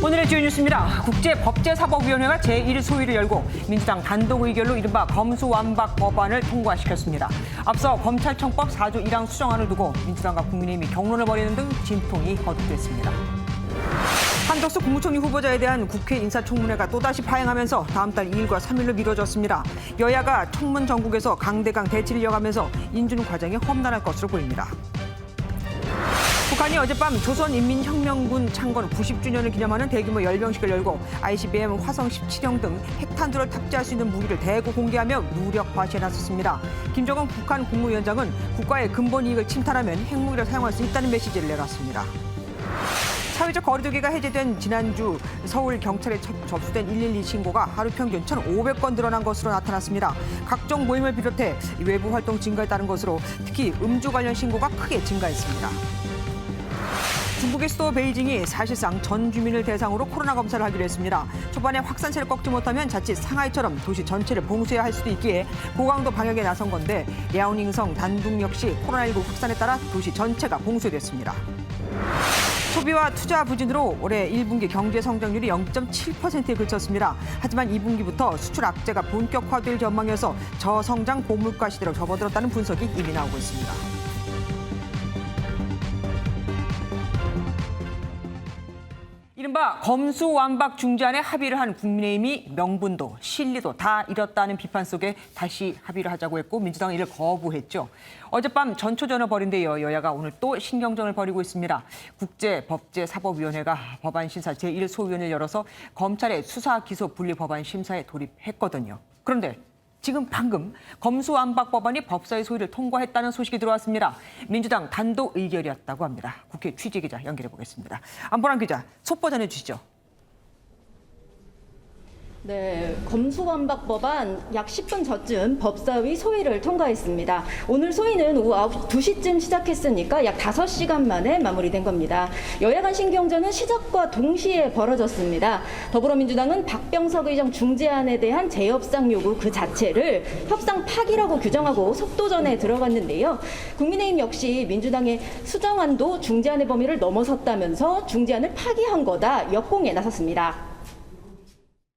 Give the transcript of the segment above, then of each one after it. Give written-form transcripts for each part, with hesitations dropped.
오늘의 주요 뉴스입니다. 국제법제사법위원회가 제1소위를 열고 민주당 단독 의결로 이른바 검수완박 법안을 통과시켰습니다. 앞서 검찰청법 4조 1항 수정안을 두고 민주당과 국민의힘이 경론을 벌이는 등 진통이 거듭됐습니다. 한덕수 국무총리 후보자에 대한 국회 인사청문회가 또다시 파행하면서 다음 달 2일과 3일로 미뤄졌습니다. 여야가 청문 전국에서 강대강 대치를 이어가면서 인준 과정이 험난할 것으로 보입니다. 북한이 어젯밤 조선인민혁명군 창건 90주년을 기념하는 대규모 열병식을 열고 ICBM 화성 17형 등 핵탄두를 탑재할 수 있는 무기를 대거 공개하며 무력 과시에 나섰습니다. 김정은 북한 국무위원장은 국가의 근본 이익을 침탈하면 핵무기를 사용할 수 있다는 메시지를 내놨습니다. 사회적 거리두기가 해제된 지난주 서울 경찰에 접수된 112 신고가 하루 평균 1,500건 늘어난 것으로 나타났습니다. 각종 모임을 비롯해 외부 활동 증가에 따른 것으로 특히 음주 관련 신고가 크게 증가했습니다. 중국의 수도 베이징이 사실상 전 주민을 대상으로 코로나 검사를 하기로 했습니다. 초반에 확산세를 꺾지 못하면 자칫 상하이처럼 도시 전체를 봉쇄해야 할 수도 있기에 고강도 방역에 나선 건데 야오닝성, 단둥 역시 코로나19 확산에 따라 도시 전체가 봉쇄됐습니다. 소비와 투자 부진으로 올해 1분기 경제 성장률이 0.7%에 그쳤습니다. 하지만 2분기부터 수출 악재가 본격화될 전망이어서 저성장 고물가 시대로 접어들었다는 분석이 이미 나오고 있습니다. 이른바 검수완박 중재안에 합의를 한 국민의힘이 명분도 실리도 다 잃었다는 비판 속에 다시 합의를 하자고 했고 민주당은 이를 거부했죠. 어젯밤 전초전을 벌인 데 이어 여야가 오늘 또 신경전을 벌이고 있습니다. 국제법제사법위원회가 법안 심사 제1소위원회를 열어서 검찰의 수사 기소 분리 법안 심사에 돌입했거든요. 그런데 지금 방금 검수완박 법안이 법사위 소위를 통과했다는 소식이 들어왔습니다. 민주당 단독 의결이었다고 합니다. 국회 취재기자 연결해 보겠습니다. 안보람 기자, 속보 전해주시죠. 네, 검수완박 법안 약 10분 전쯤 법사위 소위를 통과했습니다. 오늘 소위는 오후 2시쯤 시작했으니까 약 5시간 만에 마무리된 겁니다. 여야 간 신경전은 시작과 동시에 벌어졌습니다. 더불어민주당은 박병석 의장 중재안에 대한 재협상 요구 그 자체를 협상 파기라고 규정하고 속도전에 들어갔는데요. 국민의힘 역시 민주당의 수정안도 중재안의 범위를 넘어섰다면서 중재안을 파기한 거다 역공에 나섰습니다.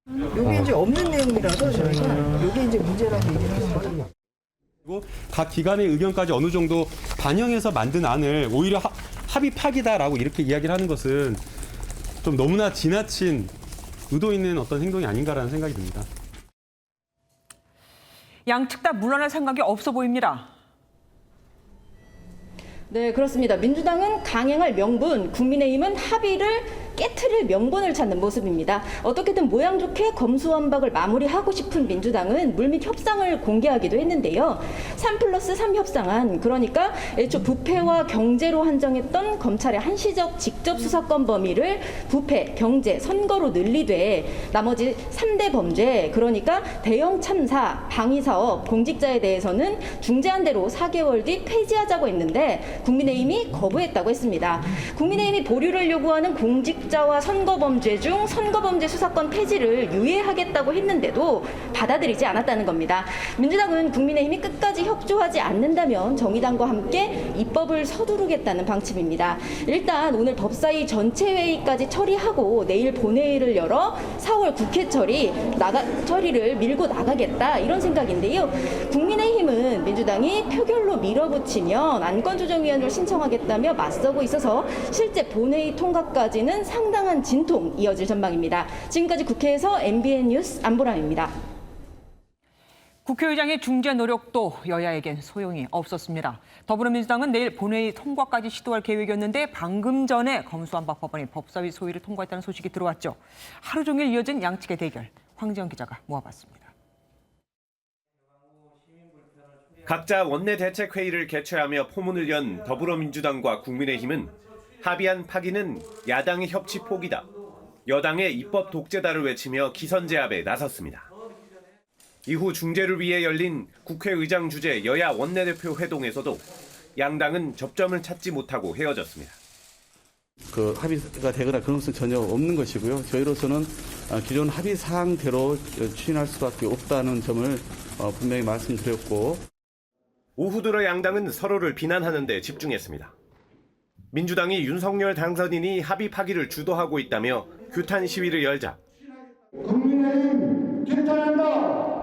이게 이제 없는 내용이라서 저희가 이게 이제 문제라고 얘기를 하는 거죠. 그리고 각 기관의 의견까지 어느 정도 반영해서 만든 안을 오히려 합의 파기다라고 이렇게 이야기를 하는 것은 좀 너무나 지나친 의도 있는 어떤 행동이 아닌가라는 생각이 듭니다. 양측 다 물러날 생각이 없어 보입니다. 네, 그렇습니다. 민주당은 강행할 명분, 국민의힘은 합의를 깨트릴 명분을 찾는 모습입니다. 어떻게든 모양 좋게 검수완박을 마무리하고 싶은 민주당은 물밑 협상을 공개하기도 했는데요. 3+3 협상안, 그러니까 애초 부패와 경제로 한정했던 검찰의 한시적 직접 수사권 범위를 부패, 경제, 선거로 늘리되 나머지 3대 범죄, 그러니까 대형 참사, 방위사업, 공직자에 대해서는 중재안대로 4개월 뒤 폐지하자고 했는데 국민의힘이 거부했다고 했습니다. 국민의힘이 보류를 요구하는 공직자와 선거범죄 중 선거범죄 수사권 폐지를 유예하겠다고 했는데도 받아들이지 않았다는 겁니다. 민주당은 국민의힘이 끝까지 협조하지 않는다면 정의당과 함께 입법을 서두르겠다는 방침입니다. 일단 오늘 법사위 전체 회의까지 처리하고 내일 본회의를 열어 4월 국회 처리를 밀고 나가겠다 이런 생각인데요. 국민의힘은 민주당이 표결로 밀어붙이면 안건조정위원회를 신청하겠다며 맞서고 있어서 실제 본회의 통과까지는 상당한 진통 이어질 전망입니다. 지금까지 국회에서 MBN 뉴스 안보람입니다. 국회의장의 중재 노력도 여야에겐 소용이 없었습니다. 더불어민주당은 내일 본회의 통과까지 시도할 계획이었는데 방금 전에 검수완박 법안이 법사위 소위를 통과했다는 소식이 들어왔죠. 하루 종일 이어진 양측의 대결, 황지영 기자가 모아봤습니다. 각자 원내대책회의를 개최하며 포문을 연 더불어민주당과 국민의힘은 합의안 파기는 야당의 협치 포기다, 여당의 입법 독재다를 외치며 기선제압에 나섰습니다. 이후 중재를 위해 열린 국회의장 주재 여야 원내대표 회동에서도 양당은 접점을 찾지 못하고 헤어졌습니다. 합의가 되거나 그런 것은 전혀 없는 것이고요. 저희로서는 기존 합의 사항대로 추진할 수밖에 없다는 점을 분명히 말씀드렸고. 오후 들어 양당은 서로를 비난하는 데 집중했습니다. 민주당이 윤석열 당선인이 합의 파기를 주도하고 있다며 규탄 시위를 열자 국민의힘 규탄한다.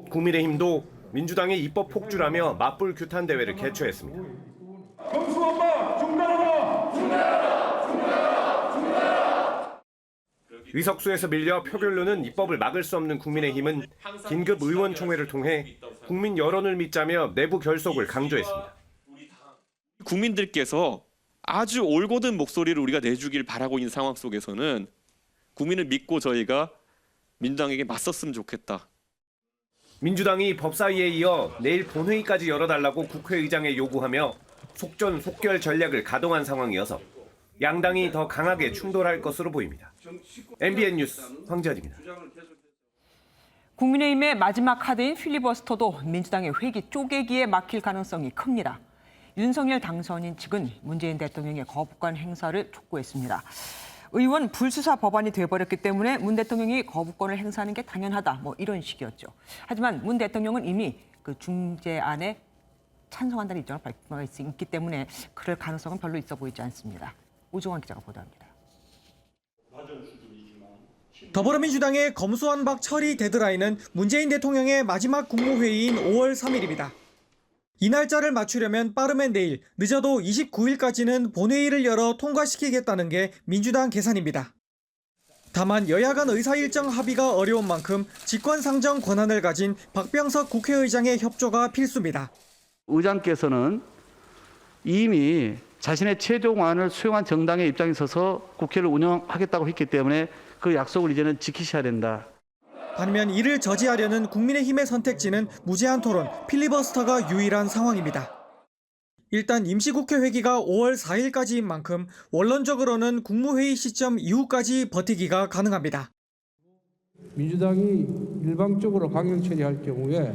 국민의힘도 민주당의 입법 폭주라며 맞불 규탄 대회를 개최했습니다. 검수완박 중단하라. 의석수에서 밀려 표결로는 입법을 막을 수 없는 국민의힘은 긴급 의원총회를 통해 국민 여론을 믿자며 내부 결속을 강조했습니다. 국민들께서 아주 올곧은 목소리를 우리가 내주길 바라고 있는 상황 속에서는 국민을 믿고 저희가 민주당에게 맞섰으면 좋겠다. 민주당이 법사위에 이어 내일 본회의까지 열어달라고 국회의장에 요구하며 속전속결 전략을 가동한 상황이어서 양당이 더 강하게 충돌할 것으로 보입니다. MBN 뉴스 황지연입니다. 국민의힘의 마지막 카드인 필리버스터도 민주당의 회기 쪼개기에 막힐 가능성이 큽니다. 윤석열 당선인 측은 문재인 대통령의 거부권 행사를 촉구했습니다. 의원 불수사 법안이 돼버렸기 때문에 문 대통령이 거부권을 행사하는 게 당연하다, 이런 식이었죠. 하지만 문 대통령은 이미 그 중재안에 찬성한다는 입장을 밝힌 있기 때문에 그럴 가능성은 별로 있어 보이지 않습니다. 우종환 기자가 보도합니다. 더불어민주당의 검수완박 처리 데드라인은 문재인 대통령의 마지막 국무회의인 5월 3일입니다. 이 날짜를 맞추려면 빠르면 내일, 늦어도 29일까지는 본회의를 열어 통과시키겠다는 게 민주당 계산입니다. 다만 여야 간 의사일정 합의가 어려운 만큼 직권상정 권한을 가진 박병석 국회의장의 협조가 필수입니다. 의장께서는 이미 자신의 최종안을 수용한 정당의 입장에 서서 국회를 운영하겠다고 했기 때문에 그 약속을 이제는 지키셔야 된다. 반면 이를 저지하려는 국민의힘의 선택지는 무제한 토론, 필리버스터가 유일한 상황입니다. 일단 임시국회 회기가 5월 4일까지인 만큼 원론적으로는 국무회의 시점 이후까지 버티기가 가능합니다. 민주당이 일방적으로 강행 처리할 경우에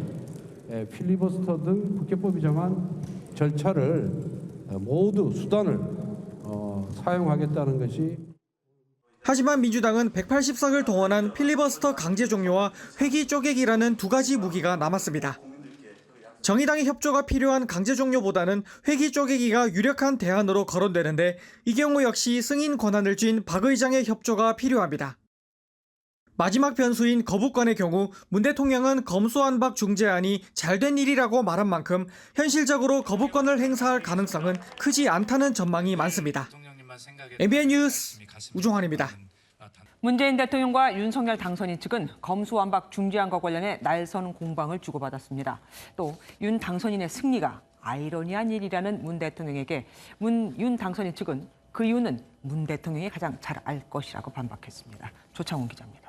필리버스터 등 국회법이 정한 절차를 모두 수단을 사용하겠다는 것이. 하지만 민주당은 180석을 동원한 필리버스터 강제 종료와 회기 쪼개기라는 두 가지 무기가 남았습니다. 정의당의 협조가 필요한 강제 종료보다는 회기 쪼개기가 유력한 대안으로 거론되는데 이 경우 역시 승인 권한을 쥔 박 의장의 협조가 필요합니다. 마지막 변수인 거부권의 경우 문 대통령은 검수완박 중재안이 잘된 일이라고 말한 만큼 현실적으로 거부권을 행사할 가능성은 크지 않다는 전망이 많습니다. MBN 뉴스 우종환입니다. 문재인 대통령과 윤석열 당선인 측은 검수완박 중재안과 관련해 날선 공방을 주고받았습니다. 또 윤 당선인의 승리가 아이러니한 일이라는 문 대통령에게 윤 당선인 측은 그 이유는 문 대통령이 가장 잘 알 것이라고 반박했습니다. 조창훈 기자입니다.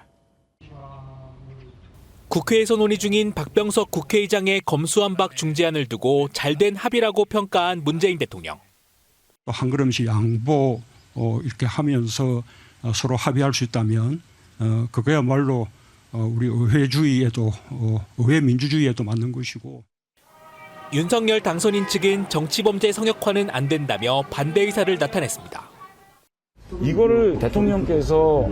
국회에서 논의 중인 박병석 국회의장의 검수완박 중재안을 두고 잘된 합의라고 평가한 문재인 대통령. 한 걸음씩 양보 이렇게 하면서 서로 합의할 수 있다면 그거야말로 우리 의회주의에도 의회 민주주의에도 맞는 것이고. 윤석열 당선인 측은 정치범죄 성역화는 안 된다며 반대 의사를 나타냈습니다. 이거를 대통령께서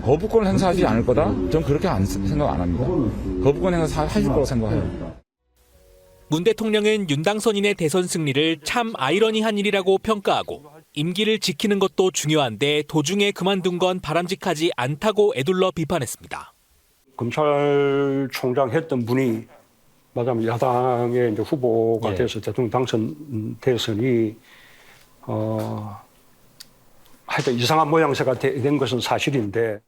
거부권을 행사하지 않을 거다? 전 그렇게 생각 안 합니다. 거부권 행사하실 거라고 생각해요. 문 대통령은 윤 당선인의 대선 승리를 참 아이러니한 일이라고 평가하고 임기를 지키는 것도 중요한데 도중에 그만둔 건 바람직하지 않다고 에둘러 비판했습니다. 검찰총장 했던 분이 말하자면 야당의 이제 후보가 돼서 대통령 당선됐으니 하여튼 이상한 모양새가 된 것은 사실인데.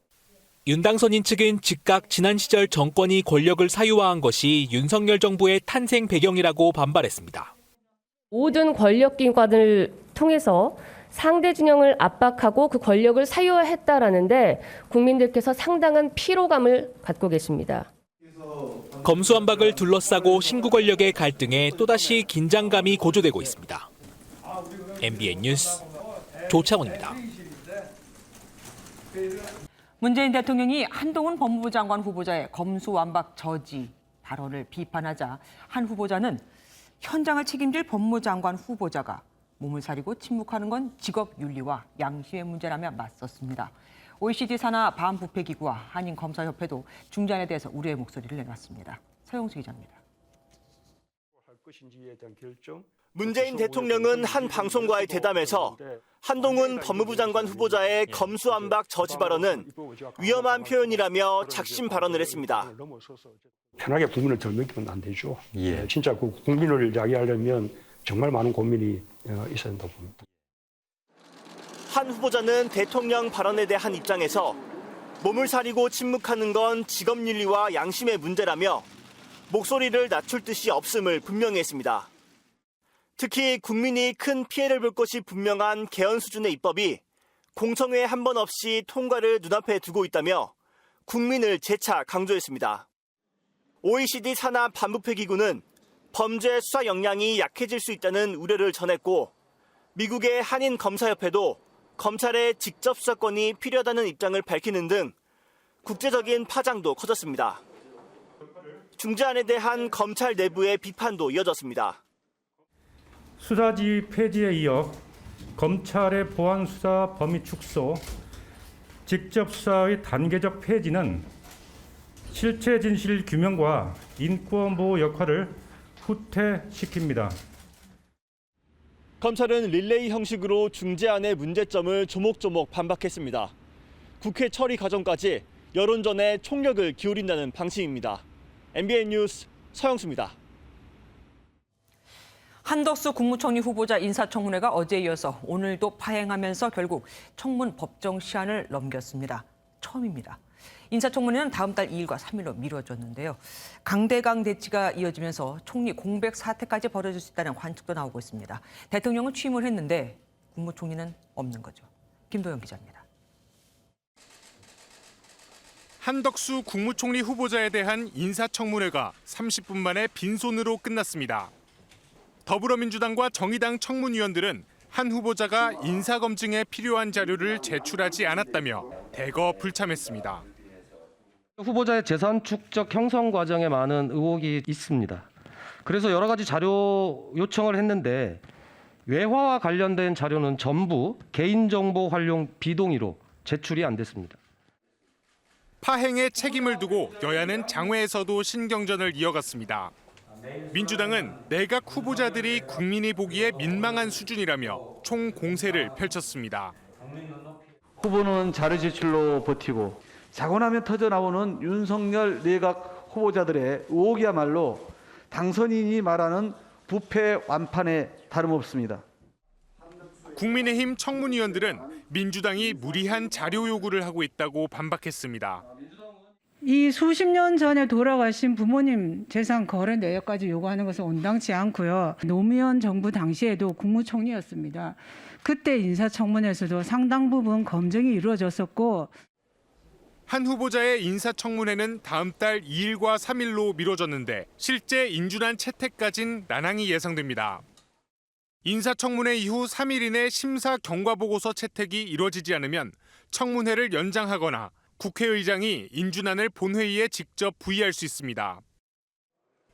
윤 당선인 측은 즉각 지난 시절 정권이 권력을 사유화한 것이 윤석열 정부의 탄생 배경이라고 반발했습니다. 모든 권력기관을 통해서 상대 진영을 압박하고 그 권력을 사유화했다라는데 국민들께서 상당한 피로감을 갖고 계십니다. 검수완박을 둘러싸고 신구 권력의 갈등에 또다시 긴장감이 고조되고 있습니다. MBN 뉴스 조창훈입니다. 문재인 대통령이 한동훈 법무부 장관 후보자의 검수완박 저지 발언을 비판하자 한 후보자는 현장을 책임질 법무장관 후보자가 몸을 사리고 침묵하는 건 직업윤리와 양심의 문제라며 맞섰습니다. OECD 산하 반부패기구와 한인검사협회도 중재안에 대해서 우려의 목소리를 내놨습니다. 서영수 기자입니다. 할 것인지에 대한 결정, 문재인 대통령은 한 방송과의 대담에서 한동훈 법무부 장관 후보자의 검수완박 저지 발언은 위험한 표현이라며 작심 발언을 했습니다. 편하게 국민을 더 느끼면 안 되죠. 진짜 그 국민을 이야기하려면 정말 많은 고민이 있어야 된다고 봅니다. 한 후보자는 대통령 발언에 대한 입장에서 몸을 사리고 침묵하는 건 직업윤리와 양심의 문제라며 목소리를 낮출 뜻이 없음을 분명히 했습니다. 특히 국민이 큰 피해를 볼 것이 분명한 개헌 수준의 입법이 공청회 한 번 없이 통과를 눈앞에 두고 있다며 국민을 재차 강조했습니다. OECD 산하 반부패 기구는 범죄 수사 역량이 약해질 수 있다는 우려를 전했고 미국의 한인 검사협회도 검찰의 직접 수사권이 필요하다는 입장을 밝히는 등 국제적인 파장도 커졌습니다. 중재안에 대한 검찰 내부의 비판도 이어졌습니다. 수사지 폐지에 이어 검찰의 보안 수사 범위 축소, 직접 수사의 단계적 폐지는 실체 진실 규명과 인권 보호 역할을 후퇴시킵니다. 검찰은 릴레이 형식으로 중재안의 문제점을 조목조목 반박했습니다. 국회 처리 과정까지 여론전에 총력을 기울인다는 방침입니다. MBN 뉴스 서영수입니다. 한덕수 국무총리 후보자 인사청문회가 어제에 이어서 오늘도 파행하면서 결국 청문 법정 시한을 넘겼습니다. 처음입니다. 인사청문회는 다음 달 2일과 3일로 미뤄졌는데요. 강대강 대치가 이어지면서 총리 공백 사태까지 벌어질 수 있다는 관측도 나오고 있습니다. 대통령은 취임을 했는데 국무총리는 없는 거죠. 김도영 기자입니다. 한덕수 국무총리 후보자에 대한 인사청문회가 30분 만에 빈손으로 끝났습니다. 더불어민주당과 정의당 청문위원들은 한 후보자가 인사검증에 필요한 자료를 제출하지 않았다며 대거 불참했습니다. 후보자의 재산 축적 형성 과정에 많은 의혹이 있습니다. 그래서 여러 가지 자료 요청을 했는데 외화와 관련된 자료는 전부 개인정보 활용 비동의로 제출이 안 됐습니다. 파행에 책임을 두고 여야는 장외에서도 신경전을 이어갔습니다. 민주당은 내각 후보자들이 국민이 보기에 민망한 수준이라며 총공세를 펼쳤습니다. 후보는 자료 제출로 버티고 자고 나면 터져나오는 윤석열 내각 후보자들의 의혹이야말로 당선인이 말하는 부패 완판에 다름없습니다. 국민의힘 청문위원들은 민주당이 무리한 자료 요구를 하고 있다고 반박했습니다. 이 수십 년 전에 돌아가신 부모님 재산 거래 내역까지 요구하는 것은 온당치 않고요. 노무현 정부 당시에도 국무총리였습니다. 그때 인사청문회에서도 상당 부분 검증이 이루어졌었고 한 후보자의 인사청문회는 다음 달 2일과 3일로 미뤄졌는데 실제 인준안 채택까진 난항이 예상됩니다. 인사청문회 이후 3일 이내 심사 경과보고서 채택이 이뤄지지 않으면 청문회를 연장하거나 국회의장이 인준안을 본회의에 직접 부의할 수 있습니다.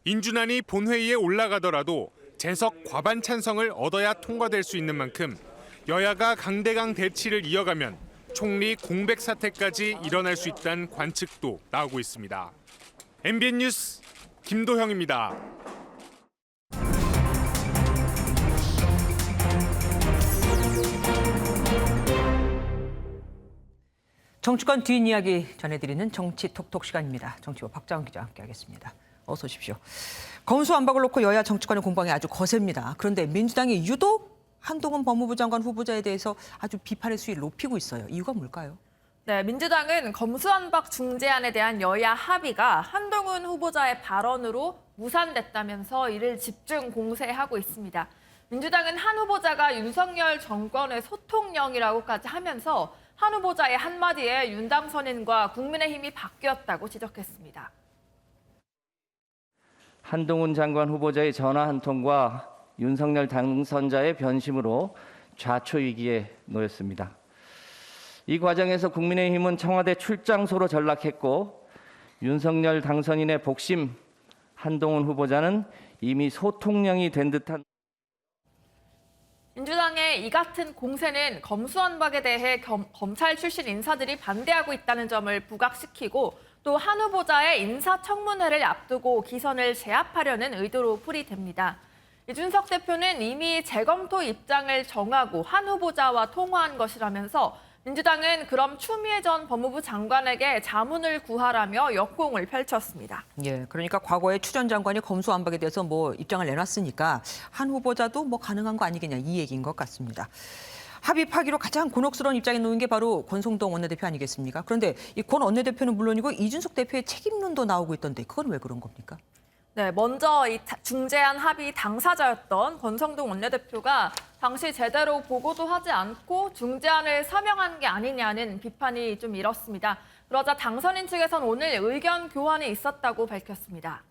인준안이 본회의에 올라가더라도 재석 과반 찬성을 얻어야 통과될 수 있는 만큼 여야가 강대강 대치를 이어가면 총리 공백 사태까지 일어날 수 있다는 관측도 나오고 있습니다. MBN 뉴스 김도형입니다. 정치권 뒷이야기 전해드리는 정치 톡톡 시간입니다. 정치부 박자원 기자와 함께하겠습니다. 어서 오십시오. 검수완박을 놓고 여야 정치권의 공방이 아주 거셉니다. 그런데 민주당이 유독 한동훈 법무부 장관 후보자에 대해서 아주 비판의 수위를 높이고 있어요. 이유가 뭘까요? 네, 민주당은 검수완박 중재안에 대한 여야 합의가 한동훈 후보자의 발언으로 무산됐다면서 이를 집중 공세하고 있습니다. 민주당은 한 후보자가 윤석열 정권의 소통령이라고까지 하면서 한 후보자의 한마디에 윤당선인과 국민의힘이 바뀌었다고 지적했습니다. 한동훈 장관 후보자의 전화 한 통과 윤석열 당선자의 변심으로 좌초위기에 놓였습니다. 이 과정에서 국민의힘은 청와대 출장소로 전락했고 윤석열 당선인의 복심 한동훈 후보자는 이미 소통령이 된 듯한 민주당의 이 같은 공세는 검수완박에 대해 검찰 출신 인사들이 반대하고 있다는 점을 부각시키고 또 한 후보자의 인사청문회를 앞두고 기선을 제압하려는 의도로 풀이됩니다. 이준석 대표는 이미 재검토 입장을 정하고 한 후보자와 통화한 것이라면서 민주당은 그럼 추미애 전 법무부 장관에게 자문을 구하라며 역공을 펼쳤습니다. 예, 그러니까 과거에 추 전 장관이 검수완박에 대해서 뭐 입장을 내놨으니까 한 후보자도 뭐 가능한 거 아니겠냐 이 얘기인 것 같습니다. 합의 파기로 가장 곤혹스러운 입장에 놓인 게 바로 권성동 원내대표 아니겠습니까? 그런데 이 권 원내대표는 물론이고 이준석 대표의 책임론도 나오고 있던데 그건 왜 그런 겁니까? 네, 먼저 이 중재안 합의 당사자였던 권성동 원내대표가 당시 제대로 보고도 하지 않고 중재안을 서명한 게 아니냐는 비판이 좀 일었습니다. 그러자 당선인 측에선 오늘 의견 교환이 있었다고 밝혔습니다.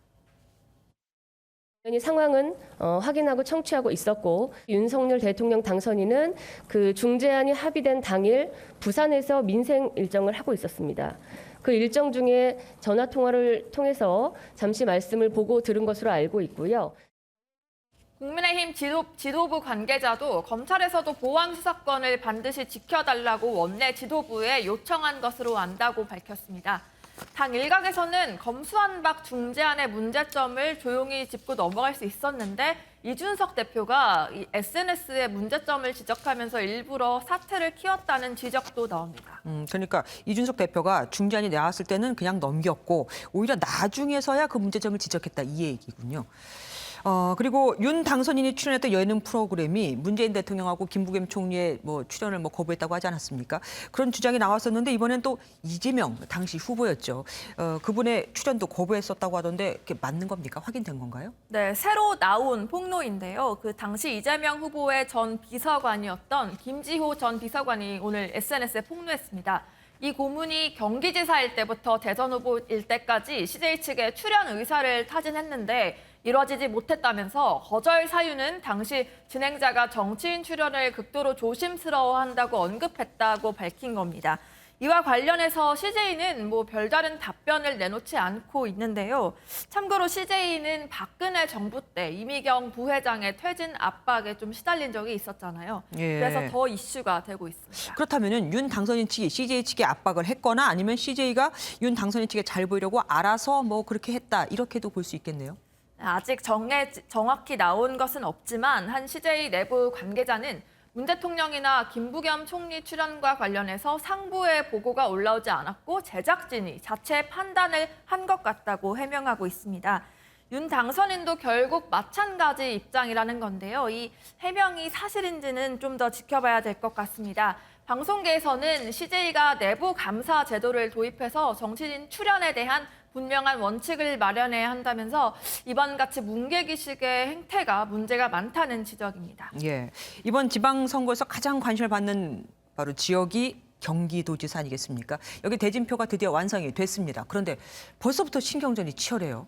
당연히 상황은 확인하고 청취하고 있었고 윤석열 대통령 당선인은 그 중재안이 합의된 당일 부산에서 민생 일정을 하고 있었습니다. 그 일정 중에 전화 통화를 통해서 잠시 말씀을 보고 들은 것으로 알고 있고요. 국민의힘 지도부 관계자도 검찰에서도 보안 수사권을 반드시 지켜달라고 원내 지도부에 요청한 것으로 안다고 밝혔습니다. 당 일각에서는 검수완박 중재안의 문제점을 조용히 짚고 넘어갈 수 있었는데 이준석 대표가 이 SNS의 문제점을 지적하면서 일부러 사태를 키웠다는 지적도 나옵니다. 그러니까 이준석 대표가 중재안이 나왔을 때는 그냥 넘겼고 오히려 나중에서야 그 문제점을 지적했다 이 얘기군요. 그리고 윤 당선인이 출연했던 예능 프로그램이 문재인 대통령하고 김부겸 총리의 출연을 거부했다고 하지 않았습니까? 그런 주장이 나왔었는데 이번엔 또 이재명 당시 후보였죠. 그분의 출연도 거부했었다고 하던데 그게 맞는 겁니까? 확인된 건가요? 네, 새로 나온 폭로인데요. 그 당시 이재명 후보의 전 비서관이었던 김지호 전 비서관이 오늘 SNS에 폭로했습니다. 이 고문이 경기지사일 때부터 대선 후보일 때까지 CJ 측에 출연 의사를 타진했는데 이뤄지지 못했다면서 거절 사유는 당시 진행자가 정치인 출연을 극도로 조심스러워한다고 언급했다고 밝힌 겁니다. 이와 관련해서 CJ는 별다른 답변을 내놓지 않고 있는데요. 참고로 CJ는 박근혜 정부 때 이미경 부회장의 퇴진 압박에 좀 시달린 적이 있었잖아요. 예. 그래서 더 이슈가 되고 있습니다. 그렇다면은 윤 당선인 측이 CJ 측에 압박을 했거나 아니면 CJ가 윤 당선인 측에 잘 보이려고 알아서 그렇게 했다 이렇게도 볼 수 있겠네요. 아직 정확히 나온 것은 없지만 한 CJ 내부 관계자는 문 대통령이나 김부겸 총리 출연과 관련해서 상부의 보고가 올라오지 않았고 제작진이 자체 판단을 한 것 같다고 해명하고 있습니다. 윤 당선인도 결국 마찬가지 입장이라는 건데요. 이 해명이 사실인지는 좀 더 지켜봐야 될 것 같습니다. 방송계에서는 CJ가 내부 감사 제도를 도입해서 정치인 출연에 대한 분명한 원칙을 마련해야 한다면서 이번 같이 뭉개기식의 행태가 문제가 많다는 지적입니다. 예, 이번 지방선거에서 가장 관심을 받는 바로 지역이 경기도지사 아니겠습니까? 여기 대진표가 드디어 완성이 됐습니다. 그런데 벌써부터 신경전이 치열해요.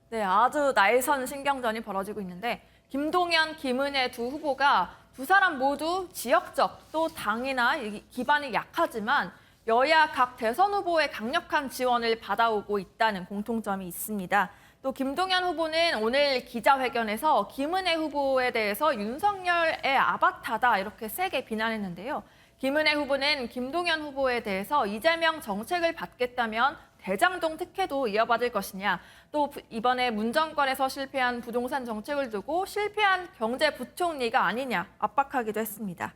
네, 아주 날선 신경전이 벌어지고 있는데 김동연, 김은혜 두 후보가 두 사람 모두 지역적 또 당이나 기반이 약하지만 여야 각 대선 후보의 강력한 지원을 받아오고 있다는 공통점이 있습니다. 또 김동연 후보는 오늘 기자회견에서 김은혜 후보에 대해서 윤석열의 아바타다 이렇게 세게 비난했는데요. 김은혜 후보는 김동연 후보에 대해서 이재명 정책을 받겠다면 대장동 특혜도 이어받을 것이냐, 또 이번에 문정권에서 실패한 부동산 정책을 두고 실패한 경제부총리가 아니냐 압박하기도 했습니다.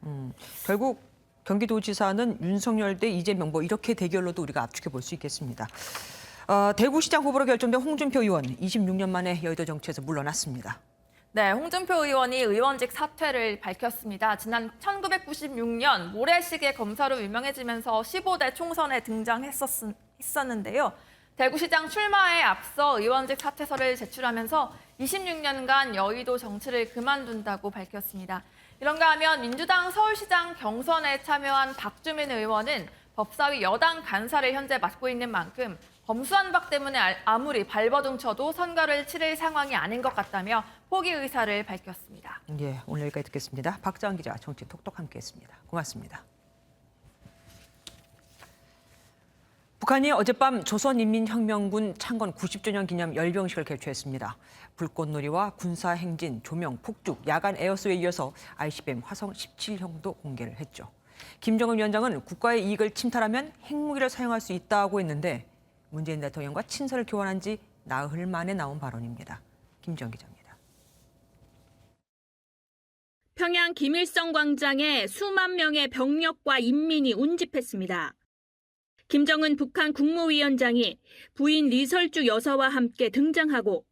결국 경기도지사는 윤석열 대 이재명 이렇게 대결로도 우리가 압축해 볼 수 있겠습니다. 대구시장 후보로 결정된 홍준표 의원 26년 만에 여의도 정치에서 물러났습니다. 네, 홍준표 의원이 의원직 사퇴를 밝혔습니다. 지난 1996년 모래시계 검사로 유명해지면서 15대 총선에 등장했었는데요. 대구시장 출마에 앞서 의원직 사퇴서를 제출하면서 26년간 여의도 정치를 그만둔다고 밝혔습니다. 이런가 하면 민주당 서울시장 경선에 참여한 박주민 의원은 법사위 여당 간사를 현재 맡고 있는 만큼 검수완박 때문에 아무리 발버둥 쳐도 선거를 치를 상황이 아닌 것 같다며 포기 의사를 밝혔습니다. 예, 오늘 여기까지 듣겠습니다. 박자원 기자, 정치 톡톡 함께했습니다. 고맙습니다. 북한이 어젯밤 조선인민혁명군 창건 90주년 기념 열병식을 개최했습니다. 불꽃놀이와 군사행진, 조명, 폭죽, 야간 에어쇼에 이어서 ICBM 화성 17형도 공개를 했죠. 김정은 위원장은 국가의 이익을 침탈하면 핵무기를 사용할 수 있다고 했는데 문재인 대통령과 친서를 교환한 지 나흘 만에 나온 발언입니다. 김지영 기자입니다. 평양 김일성 광장에 수만 명의 병력과 인민이 운집했습니다. 김정은 북한 국무위원장이 부인 리설주 여사와 함께 등장하고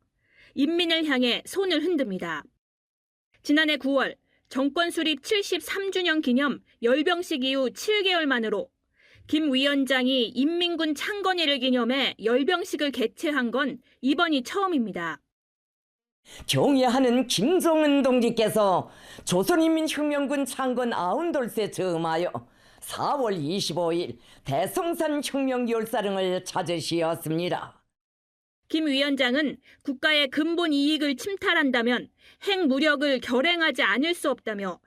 인민을 향해 손을 흔듭니다. 지난해 9월 정권 수립 73주년 기념 열병식 이후 7개월 만으로 김 위원장이 인민군 창건일을 기념해 열병식을 개최한 건 이번이 처음입니다. 경애하는 김정은 동지께서 조선인민혁명군 창건 92돌세 즈음하여 4월 25일 대성산 혁명열사릉을 찾으시었습니다. 김 위원장은 국가의 근본 이익을 침탈한다면 핵무력을 결행하지 않을 수 없다며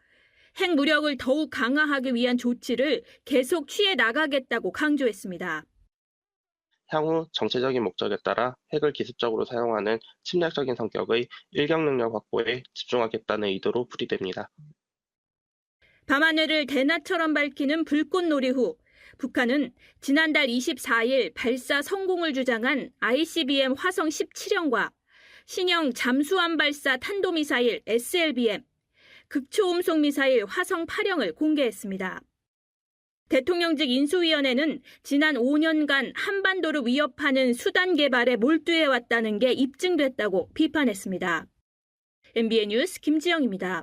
핵무력을 더욱 강화하기 위한 조치를 계속 취해 나가겠다고 강조했습니다. 향후 정치적인 목적에 따라 핵을 기습적으로 사용하는 침략적인 성격의 일격 능력 확보에 집중하겠다는 의도로 풀이됩니다. 밤하늘을 대낮처럼 밝히는 불꽃놀이 후 북한은 지난달 24일 발사 성공을 주장한 ICBM 화성 17형과 신형 잠수함 발사 탄도미사일 SLBM, 극초음속 미사일 화성 8형을 공개했습니다. 대통령직 인수위원회는 지난 5년간 한반도를 위협하는 수단 개발에 몰두해왔다는 게 입증됐다고 비판했습니다. MBN 뉴스 김지영입니다.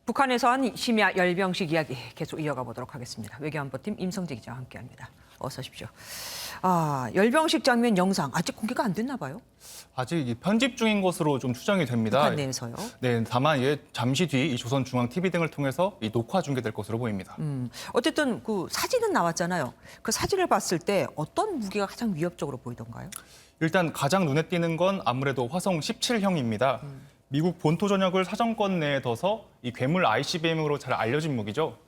북한에서 한 심야 열병식 이야기 계속 이어가 보도록 하겠습니다. 외교안보팀 임성재 기자와 함께합니다. 어서 오십시오. 열병식 장면 영상 아직 공개가 안 됐나 봐요? 아직 편집 중인 것으로 좀 추정이 됩니다. 북한 내에서요? 네, 다만 잠시 뒤 조선중앙TV 등을 통해서 녹화 중계될 것으로 보입니다. 어쨌든 그 사진은 나왔잖아요. 그 사진을 봤을 때 어떤 무기가 가장 위협적으로 보이던가요? 일단 가장 눈에 띄는 건 아무래도 화성 17형입니다. 미국 본토 전역을 사정권 내에 둬서 이 괴물 ICBM으로 잘 알려진 무기죠.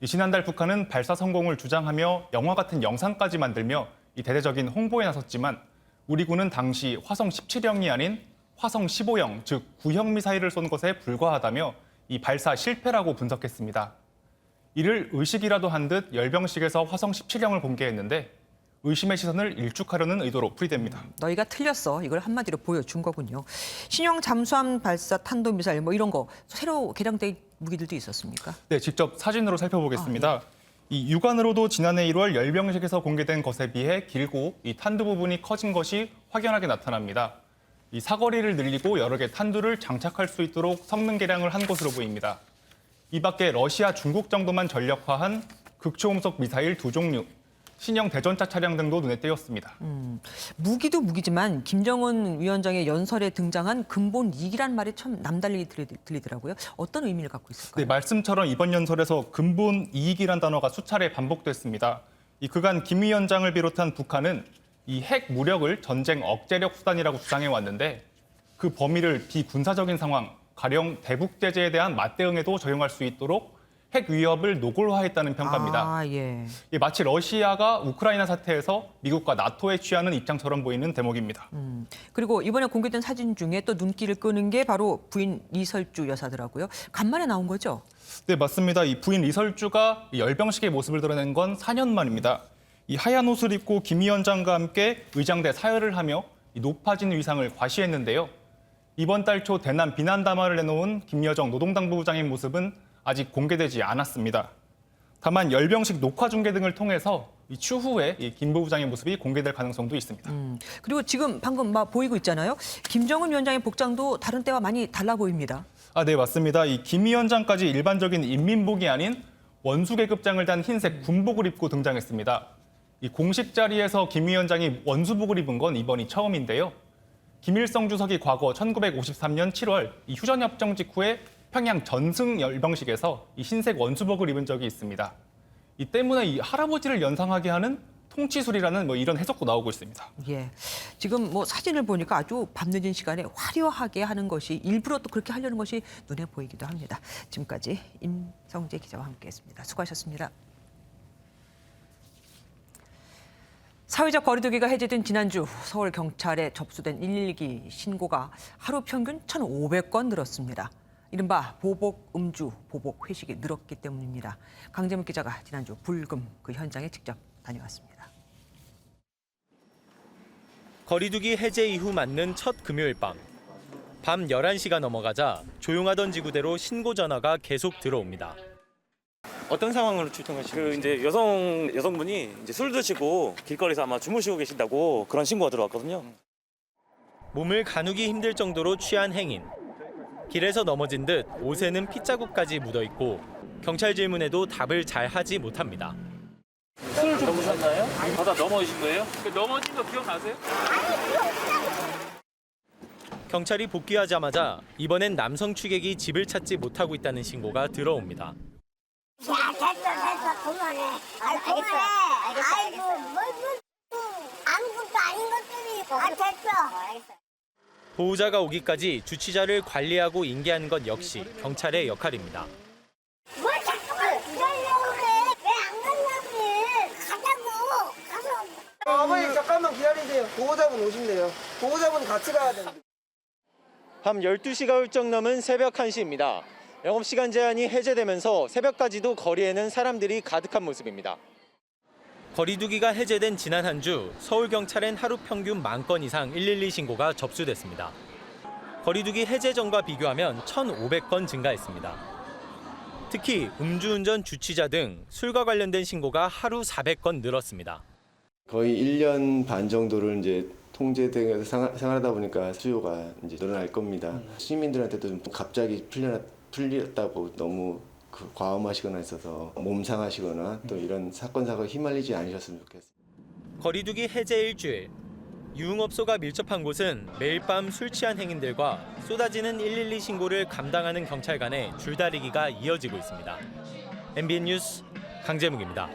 지난달 북한은 발사 성공을 주장하며 영화 같은 영상까지 만들며 이 대대적인 홍보에 나섰지만 우리 군은 당시 화성 17형이 아닌 화성 15형, 즉 9형 미사일을 쏜 것에 불과하다며 이 발사 실패라고 분석했습니다. 이를 의식이라도 한 듯 열병식에서 화성 17형을 공개했는데 의심의 시선을 일축하려는 의도로 풀이됩니다. 너희가 틀렸어. 이걸 한마디로 보여준 거군요. 신형 잠수함 발사 탄도미사일 이런 거 새로 개량된 무기들도 있었습니까? 네, 직접 사진으로 살펴보겠습니다. 이 육안으로도 지난해 1월 열병식에서 공개된 것에 비해 길고 이 탄두 부분이 커진 것이 확연하게 나타납니다. 이 사거리를 늘리고 여러 개 탄두를 장착할 수 있도록 성능 개량을 한 것으로 보입니다. 이 밖에 러시아, 중국 정도만 전력화한 극초음속 미사일 2종류, 신형 대전차 차량 등도 눈에 띄었습니다. 무기도 무기지만 김정은 위원장의 연설에 등장한 근본 이익이란 말이 참 남달리 들리더라고요. 어떤 의미를 갖고 있을까요? 네, 말씀처럼 이번 연설에서 근본 이익이란 단어가 수차례 반복됐습니다. 그간 김 위원장을 비롯한 북한은 이 핵 무력을 전쟁 억제력 수단이라고 주장해 왔는데 그 범위를 비군사적인 상황, 가령 대북 제재에 대한 맞대응에도 적용할 수 있도록 핵 위협을 노골화했다는 평가입니다. 마치 러시아가 우크라이나 사태에서 미국과 나토에 취하는 입장처럼 보이는 대목입니다. 그리고 이번에 공개된 사진 중에 또 눈길을 끄는 게 바로 부인 리설주 여사더라고요. 간만에 나온 거죠? 네, 맞습니다. 이 부인 리설주가 열병식의 모습을 드러낸 건 4년 만입니다. 이 하얀 옷을 입고 김 위원장과 함께 의장대 사열을 하며 이 높아진 위상을 과시했는데요. 이번 달 초 대남 비난 담화를 내놓은 김여정 노동당부 부장의 모습은 아직 공개되지 않았습니다. 다만 열병식 녹화 중계 등을 통해서 추후에 김 부부장의 모습이 공개될 가능성도 있습니다. 그리고 지금 방금 보이고 있잖아요. 김정은 위원장의 복장도 다른 때와 많이 달라 보입니다. 네, 맞습니다. 이 김 위원장까지 일반적인 인민복이 아닌 원수계급장을 단 흰색 군복을 입고 등장했습니다. 이 공식 자리에서 김 위원장이 원수복을 입은 건 이번이 처음인데요. 김일성 주석이 과거 1953년 7월 이 휴전협정 직후에 평양 전승 열병식에서 이 흰색 원수복을 입은 적이 있습니다. 이 때문에 이 할아버지를 연상하게 하는 통치술이라는 이런 해석도 나오고 있습니다. 예, 지금 사진을 보니까 아주 밤늦은 시간에 화려하게 하는 것이 일부러 또 그렇게 하려는 것이 눈에 보이기도 합니다. 지금까지 임성재 기자와 함께했습니다. 수고하셨습니다. 사회적 거리두기가 해제된 지난주 서울 경찰에 접수된 112 신고가 하루 평균 1,500건 늘었습니다. 이른바 보복 음주, 보복 회식이 늘었기 때문입니다. 강재문 기자가 지난주 불금 그 현장에 직접 다녀왔습니다. 거리두기 해제 이후 맞는 첫 금요일 밤. 밤 11시가 넘어가자 조용하던 지구대로 신고 전화가 계속 들어옵니다. 어떤 상황으로 출동하시는 거죠? 이제 여성분이 이제 술 드시고 길거리에서 아마 주무시고 계신다고 그런 신고가 들어왔거든요. 몸을 가누기 힘들 정도로 취한 행인. 길에서 넘어진 듯 옷에는 핏자국까지 묻어 있고 경찰 질문에도 답을 잘 하지 못합니다. 술을 좀 드셨나요? 바다 넘어지신 거예요? 넘어진 거 기억나세요? 경찰이 복귀하자마자 이번엔 남성 취객이 집을 찾지 못하고 있다는 신고가 들어옵니다. 야, 됐어. 그만해. 그만해. 아이고, 아무것도 아닌 것들이. 됐어. 보호자가 오기까지 주치자를 관리하고 인계하는 것 역시 경찰의 역할입니다. 뭘 자꾸만 기다리려고 그래. 왜 안 갔냐고. 가자고. 가서. 어머니 잠깐만 기다리세요. 보호자분 오신대요. 보호자분 같이 가야 되는데. 밤 12시가 훌쩍 넘은 새벽 1시입니다. 영업시간 제한이 해제되면서 새벽까지도 거리에는 사람들이 가득한 모습입니다. 거리두기가 해제된 지난 한 주 서울경찰엔 하루 평균 10,000건 이상 112 신고가 접수됐습니다. 거리두기 해제 전과 비교하면 1,500건 증가했습니다. 특히 음주운전 주치자 등 술과 관련된 신고가 하루 400건 늘었습니다. 거의 1년 반 정도를 이제 통제 등에서 생활하다 보니까 수요가 이제 늘어날 겁니다. 시민들한테도 좀 갑자기 풀렸다고 너무 과음하시거나 있어서 몸 상하시거나 또 이런 사건 사고에 휘말리지 않으셨으면 좋겠습니다. 거리두기 해제 일주일. 유흥업소가 밀접한 곳은 매일 밤 술 취한 행인들과 쏟아지는 112 신고를 감당하는 경찰 간의 줄다리기가 이어지고 있습니다. MBN 뉴스 강재묵입니다.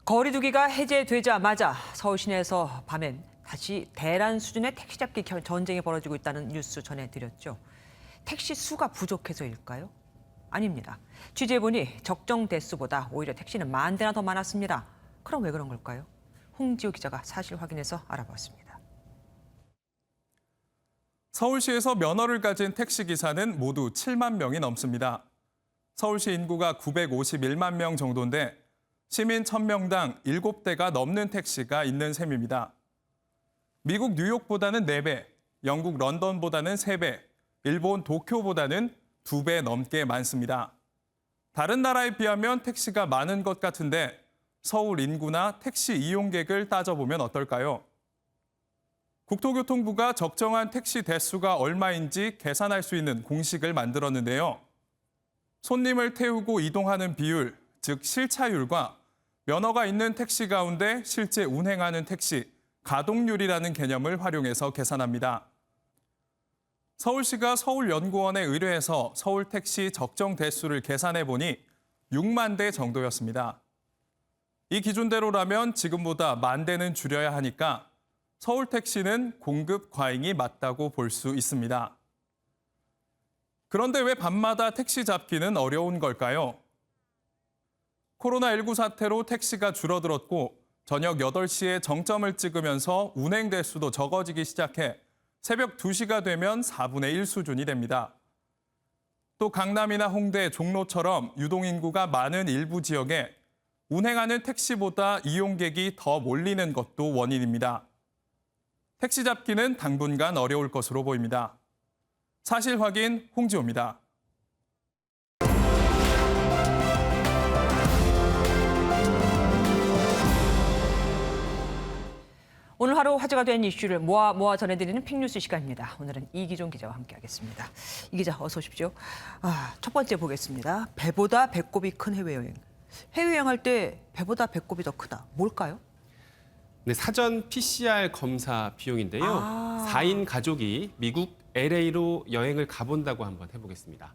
거리두기가 해제되자마자 서울 시내에서 밤엔 다시 대란 수준의 택시 잡기 전쟁이 벌어지고 있다는 뉴스 전해드렸죠. 택시 수가 부족해서일까요? 아닙니다. 취재해보니 적정 대수보다 오히려 택시는 10,000대나 더 많았습니다. 그럼 왜 그런 걸까요? 홍지호 기자가 사실 확인해서 알아봤습니다. 서울시에서 면허를 가진 택시기사는 모두 7만 명이 넘습니다. 서울시 인구가 951만 명 정도인데 시민 1,000명당 7대가 넘는 택시가 있는 셈입니다. 미국 뉴욕보다는 4배, 영국 런던보다는 3배, 일본 도쿄보다는 2배 넘게 많습니다. 다른 나라에 비하면 택시가 많은 것 같은데 서울 인구나 택시 이용객을 따져보면 어떨까요? 국토교통부가 적정한 택시 대수가 얼마인지 계산할 수 있는 공식을 만들었는데요. 손님을 태우고 이동하는 비율, 즉 실차율과 면허가 있는 택시 가운데 실제 운행하는 택시, 가동률이라는 개념을 활용해서 계산합니다. 서울시가 서울연구원에 의뢰해서 서울택시 적정 대수를 계산해 보니 6만 대 정도였습니다. 이 기준대로라면 지금보다 10,000대는 줄여야 하니까 서울택시는 공급 과잉이 맞다고 볼 수 있습니다. 그런데 왜 밤마다 택시 잡기는 어려운 걸까요? 코로나19 사태로 택시가 줄어들었고 저녁 8시에 정점을 찍으면서 운행 대수도 적어지기 시작해 새벽 2시가 되면 4분의 1 수준이 됩니다. 또 강남이나 홍대, 종로처럼 유동인구가 많은 일부 지역에 운행하는 택시보다 이용객이 더 몰리는 것도 원인입니다. 택시 잡기는 당분간 어려울 것으로 보입니다. 사실 확인 홍지호입니다. 오늘 하루 화제가 된 이슈를 모아 전해드리는 픽뉴스 시간입니다. 오늘은 이기종 기자와 함께하겠습니다. 이 기자 어서 오십시오. 첫 번째 보겠습니다. 배보다 배꼽이 큰 해외여행. 해외여행할 때 배보다 배꼽이 더 크다. 뭘까요? 네, 사전 PCR 검사 비용인데요. 4인 가족이 미국 LA로 여행을 가본다고 한번 해보겠습니다.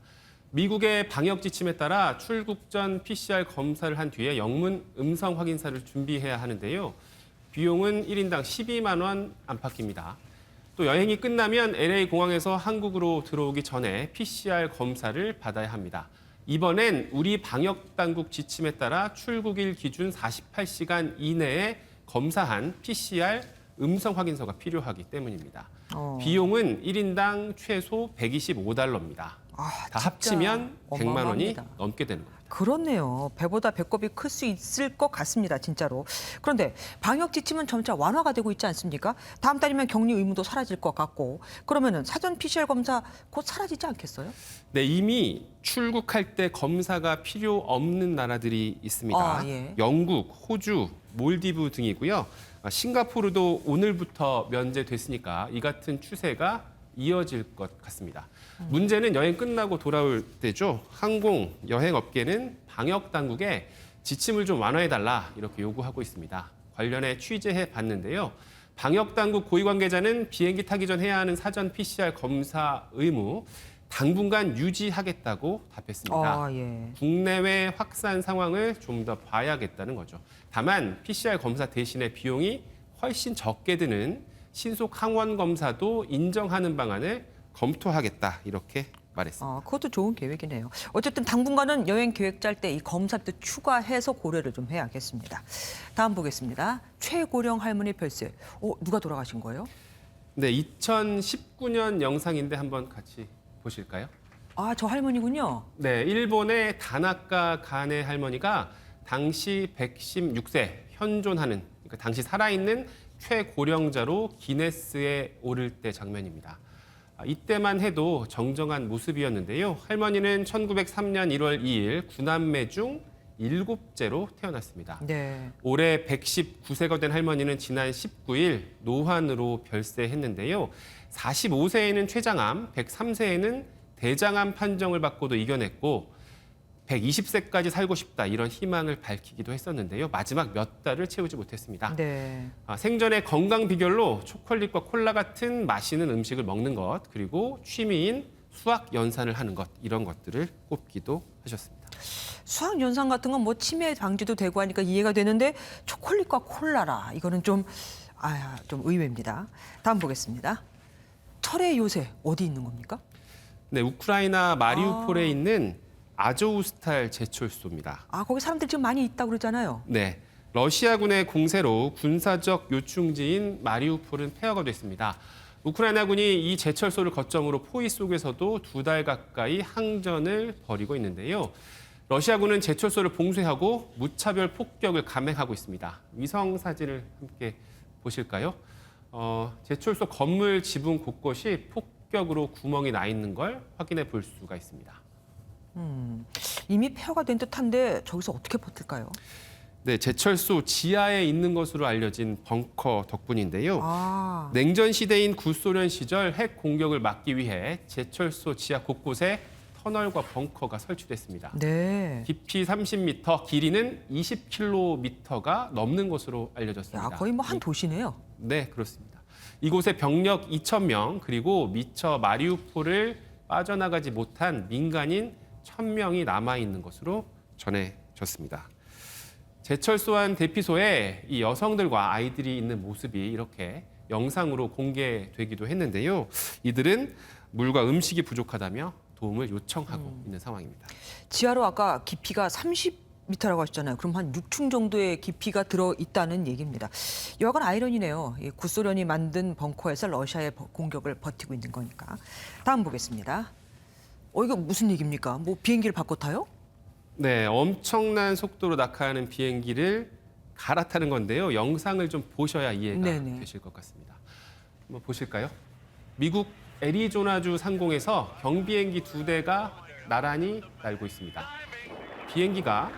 미국의 방역 지침에 따라 출국 전 PCR 검사를 한 뒤에 영문 음성 확인서를 준비해야 하는데요. 비용은 1인당 12만 원 안팎입니다. 또 여행이 끝나면 LA 공항에서 한국으로 들어오기 전에 PCR 검사를 받아야 합니다. 이번엔 우리 방역 당국 지침에 따라 출국일 기준 48시간 이내에 검사한 PCR 음성 확인서가 필요하기 때문입니다. 비용은 1인당 최소 $125입니다. 다 합치면 100만 원이 넘게 되는 겁니다. 그렇네요. 배보다 배꼽이 클 수 있을 것 같습니다. 진짜로. 그런데 방역 지침은 점차 완화가 되고 있지 않습니까? 다음 달이면 격리 의무도 사라질 것 같고 그러면은 사전 PCR 검사 곧 사라지지 않겠어요? 네, 이미 출국할 때 검사가 필요 없는 나라들이 있습니다. 예. 영국, 호주, 몰디브 등이고요. 싱가포르도 오늘부터 면제됐으니까 이 같은 추세가 이어질 것 같습니다. 문제는 여행 끝나고 돌아올 때죠. 항공, 여행 업계는 방역 당국에 지침을 좀 완화해달라 이렇게 요구하고 있습니다. 관련해 취재해 봤는데요. 방역 당국 고위 관계자는 비행기 타기 전 해야 하는 사전 PCR 검사 의무 당분간 유지하겠다고 답했습니다. 예. 국내외 확산 상황을 좀 더 봐야겠다는 거죠. 다만 PCR 검사 대신에 비용이 훨씬 적게 드는 신속 항원 검사도 인정하는 방안을 검토하겠다 이렇게 말했습니다. 그것도 좋은 계획이네요. 어쨌든 당분간은 여행 계획 짤 때 이 검사도 추가해서 고려를 좀 해야겠습니다. 다음 보겠습니다. 최고령 할머니 별세. 누가 돌아가신 거예요? 네, 2019년 영상인데 한번 같이 보실까요? 저 할머니군요. 네, 일본의 다나카 가네 할머니가 당시 116세 현존하는, 그러니까 당시 살아있는 최고령자로 기네스에 오를 때 장면입니다. 이때만 해도 정정한 모습이었는데요. 할머니는 1903년 1월 2일 9남매 중 7째로 태어났습니다. 네. 올해 119세가 된 할머니는 지난 19일 노환으로 별세했는데요. 45세에는 췌장암, 103세에는 대장암 판정을 받고도 이겨냈고 120세까지 살고 싶다 이런 희망을 밝히기도 했었는데요. 마지막 몇 달을 채우지 못했습니다. 네. 생전에 건강 비결로 초콜릿과 콜라 같은 맛있는 음식을 먹는 것, 그리고 취미인 수학 연산을 하는 것, 이런 것들을 꼽기도 하셨습니다. 수학 연산 같은 건 뭐 치매 방지도 되고 하니까 이해가 되는데 초콜릿과 콜라라 이거는 좀 의외입니다. 다음 보겠습니다. 철의 요새 어디 있는 겁니까? 네, 우크라이나 마리우폴에 있는 아조우스탈 제철소입니다. 거기 사람들 지금 많이 있다고 그러잖아요. 네, 러시아군의 공세로 군사적 요충지인 마리우폴은 폐허가 됐습니다. 우크라이나군이 이 제철소를 거점으로 포위 속에서도 2달 가까이 항전을 벌이고 있는데요. 러시아군은 제철소를 봉쇄하고 무차별 폭격을 감행하고 있습니다. 위성 사진을 함께 보실까요? 제철소 건물 지붕 곳곳이 폭격으로 구멍이 나 있는 걸 확인해 볼 수가 있습니다. 이미 폐허가 된 듯한데 저기서 어떻게 버틸까요? 네, 제철소 지하에 있는 것으로 알려진 벙커 덕분인데요. 냉전 시대인 구소련 시절 핵 공격을 막기 위해 제철소 지하 곳곳에 터널과 벙커가 설치됐습니다. 네. 깊이 30m, 길이는 20km가 넘는 것으로 알려졌습니다. 거의 뭐 한 도시네요. 네, 그렇습니다. 이곳에 병력 2,000명, 그리고 미처 마리우폴을 빠져나가지 못한 민간인 1,000명이 남아있는 것으로 전해졌습니다. 제철소 안 대피소에 이 여성들과 아이들이 있는 모습이 이렇게 영상으로 공개되기도 했는데요. 이들은 물과 음식이 부족하다며 도움을 요청하고 있는 상황입니다. 지하로 아까 깊이가 30m라고 하셨잖아요. 그럼 한 6층 정도의 깊이가 들어있다는 얘기입니다. 여하간 아이러니네요. 구소련이 만든 벙커에서 러시아의 공격을 버티고 있는 거니까. 다음 보겠습니다. 이거 무슨 얘기입니까? 뭐 비행기를 바꿔 타요? 네, 엄청난 속도로 낙하하는 비행기를 갈아타는 건데요. 영상을 좀 보셔야 이해가 되실 것 같습니다. 한번 보실까요? 미국 애리조나주 상공에서 경비행기 2대가 나란히 날고 있습니다. 비행기가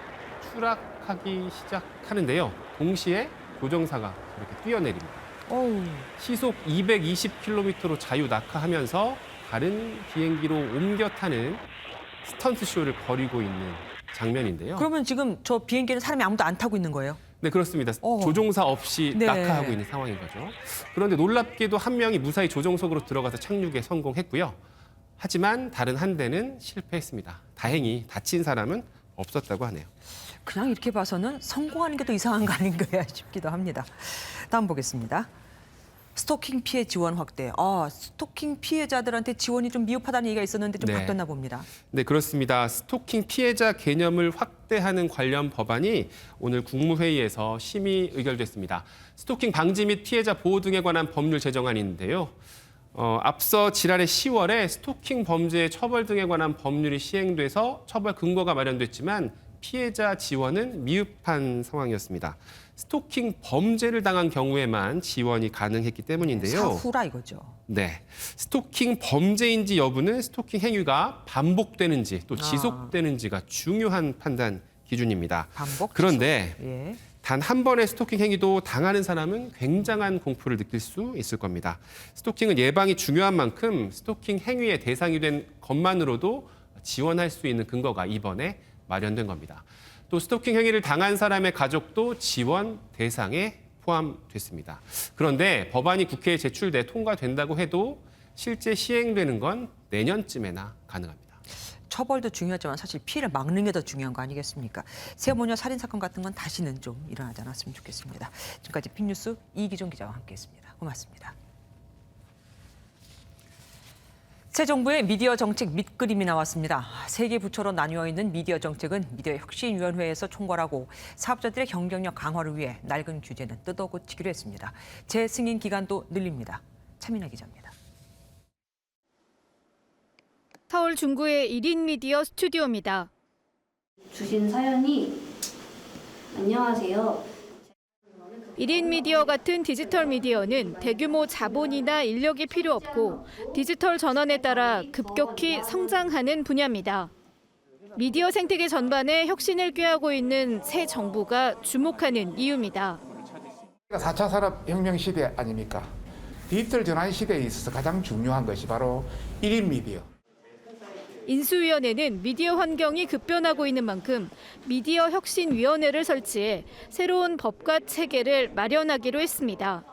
추락하기 시작하는데요. 동시에 조종사가 이렇게 뛰어내립니다. 시속 220km로 자유 낙하하면서 다른 비행기로 옮겨 타는 스턴트 쇼를 벌이고 있는 장면인데요. 그러면 지금 저 비행기는 사람이 아무도 안 타고 있는 거예요? 네, 그렇습니다. 조종사 없이 낙하하고 있는 상황인 거죠. 그런데 놀랍게도 한 명이 무사히 조종석으로 들어가서 착륙에 성공했고요. 하지만 다른 한 대는 실패했습니다. 다행히 다친 사람은 없었다고 하네요. 그냥 이렇게 봐서는 성공하는 게 더 이상한 거 아닌가 싶기도 합니다. 다음 보겠습니다. 스토킹 피해 지원 확대. 스토킹 피해자들한테 지원이 좀 미흡하다는 얘기가 있었는데 좀 바뀌었나 봅니다. 네, 그렇습니다. 스토킹 피해자 개념을 확대하는 관련 법안이 오늘 국무회의에서 심의 의결됐습니다. 스토킹 방지 및 피해자 보호 등에 관한 법률 제정안인데요. 앞서 지난해 10월에 스토킹 범죄의 처벌 등에 관한 법률이 시행돼서 처벌 근거가 마련됐지만 피해자 지원은 미흡한 상황이었습니다. 스토킹 범죄를 당한 경우에만 지원이 가능했기 때문인데요. 사후라 이거죠. 네, 스토킹 범죄인지 여부는 스토킹 행위가 반복되는지 또 지속되는지가 중요한 판단 기준입니다. 반복. 그런데 예. 단 한 번의 스토킹 행위도 당하는 사람은 굉장한 공포를 느낄 수 있을 겁니다. 스토킹은 예방이 중요한 만큼 스토킹 행위의 대상이 된 것만으로도 지원할 수 있는 근거가 이번에 마련된 겁니다. 또 스토킹 행위를 당한 사람의 가족도 지원 대상에 포함됐습니다. 그런데 법안이 국회에 제출돼 통과된다고 해도 실제 시행되는 건 내년쯤에나 가능합니다. 처벌도 중요하지만 사실 피해를 막는 게 더 중요한 거 아니겠습니까? 세모녀 살인 사건 같은 건 다시는 좀 일어나지 않았으면 좋겠습니다. 지금까지 빅뉴스 이기종 기자와 함께했습니다. 고맙습니다. 새 정부의 미디어 정책 밑그림이 나왔습니다. 세 개 부처로 나뉘어 있는 미디어 정책은 미디어혁신위원회에서 총괄하고 사업자들의 경쟁력 강화를 위해 낡은 규제는 뜯어고치기로 했습니다. 재승인 기간도 늘립니다. 차민아 기자입니다. 서울 중구의 1인 미디어 스튜디오입니다. 주신 사연이 안녕하세요. 1인 미디어 같은 디지털 미디어는 대규모 자본이나 인력이 필요 없고 디지털 전환에 따라 급격히 성장하는 분야입니다. 미디어 생태계 전반에 혁신을 꾀하고 있는 새 정부가 주목하는 이유입니다. 4차 산업혁명 시대 아닙니까? 디지털 전환 시대에 있어서 가장 중요한 것이 바로 1인 미디어. 인수위원회는 미디어 환경이 급변하고 있는 만큼 미디어 혁신위원회를 설치해 새로운 법과 체계를 마련하기로 했습니다.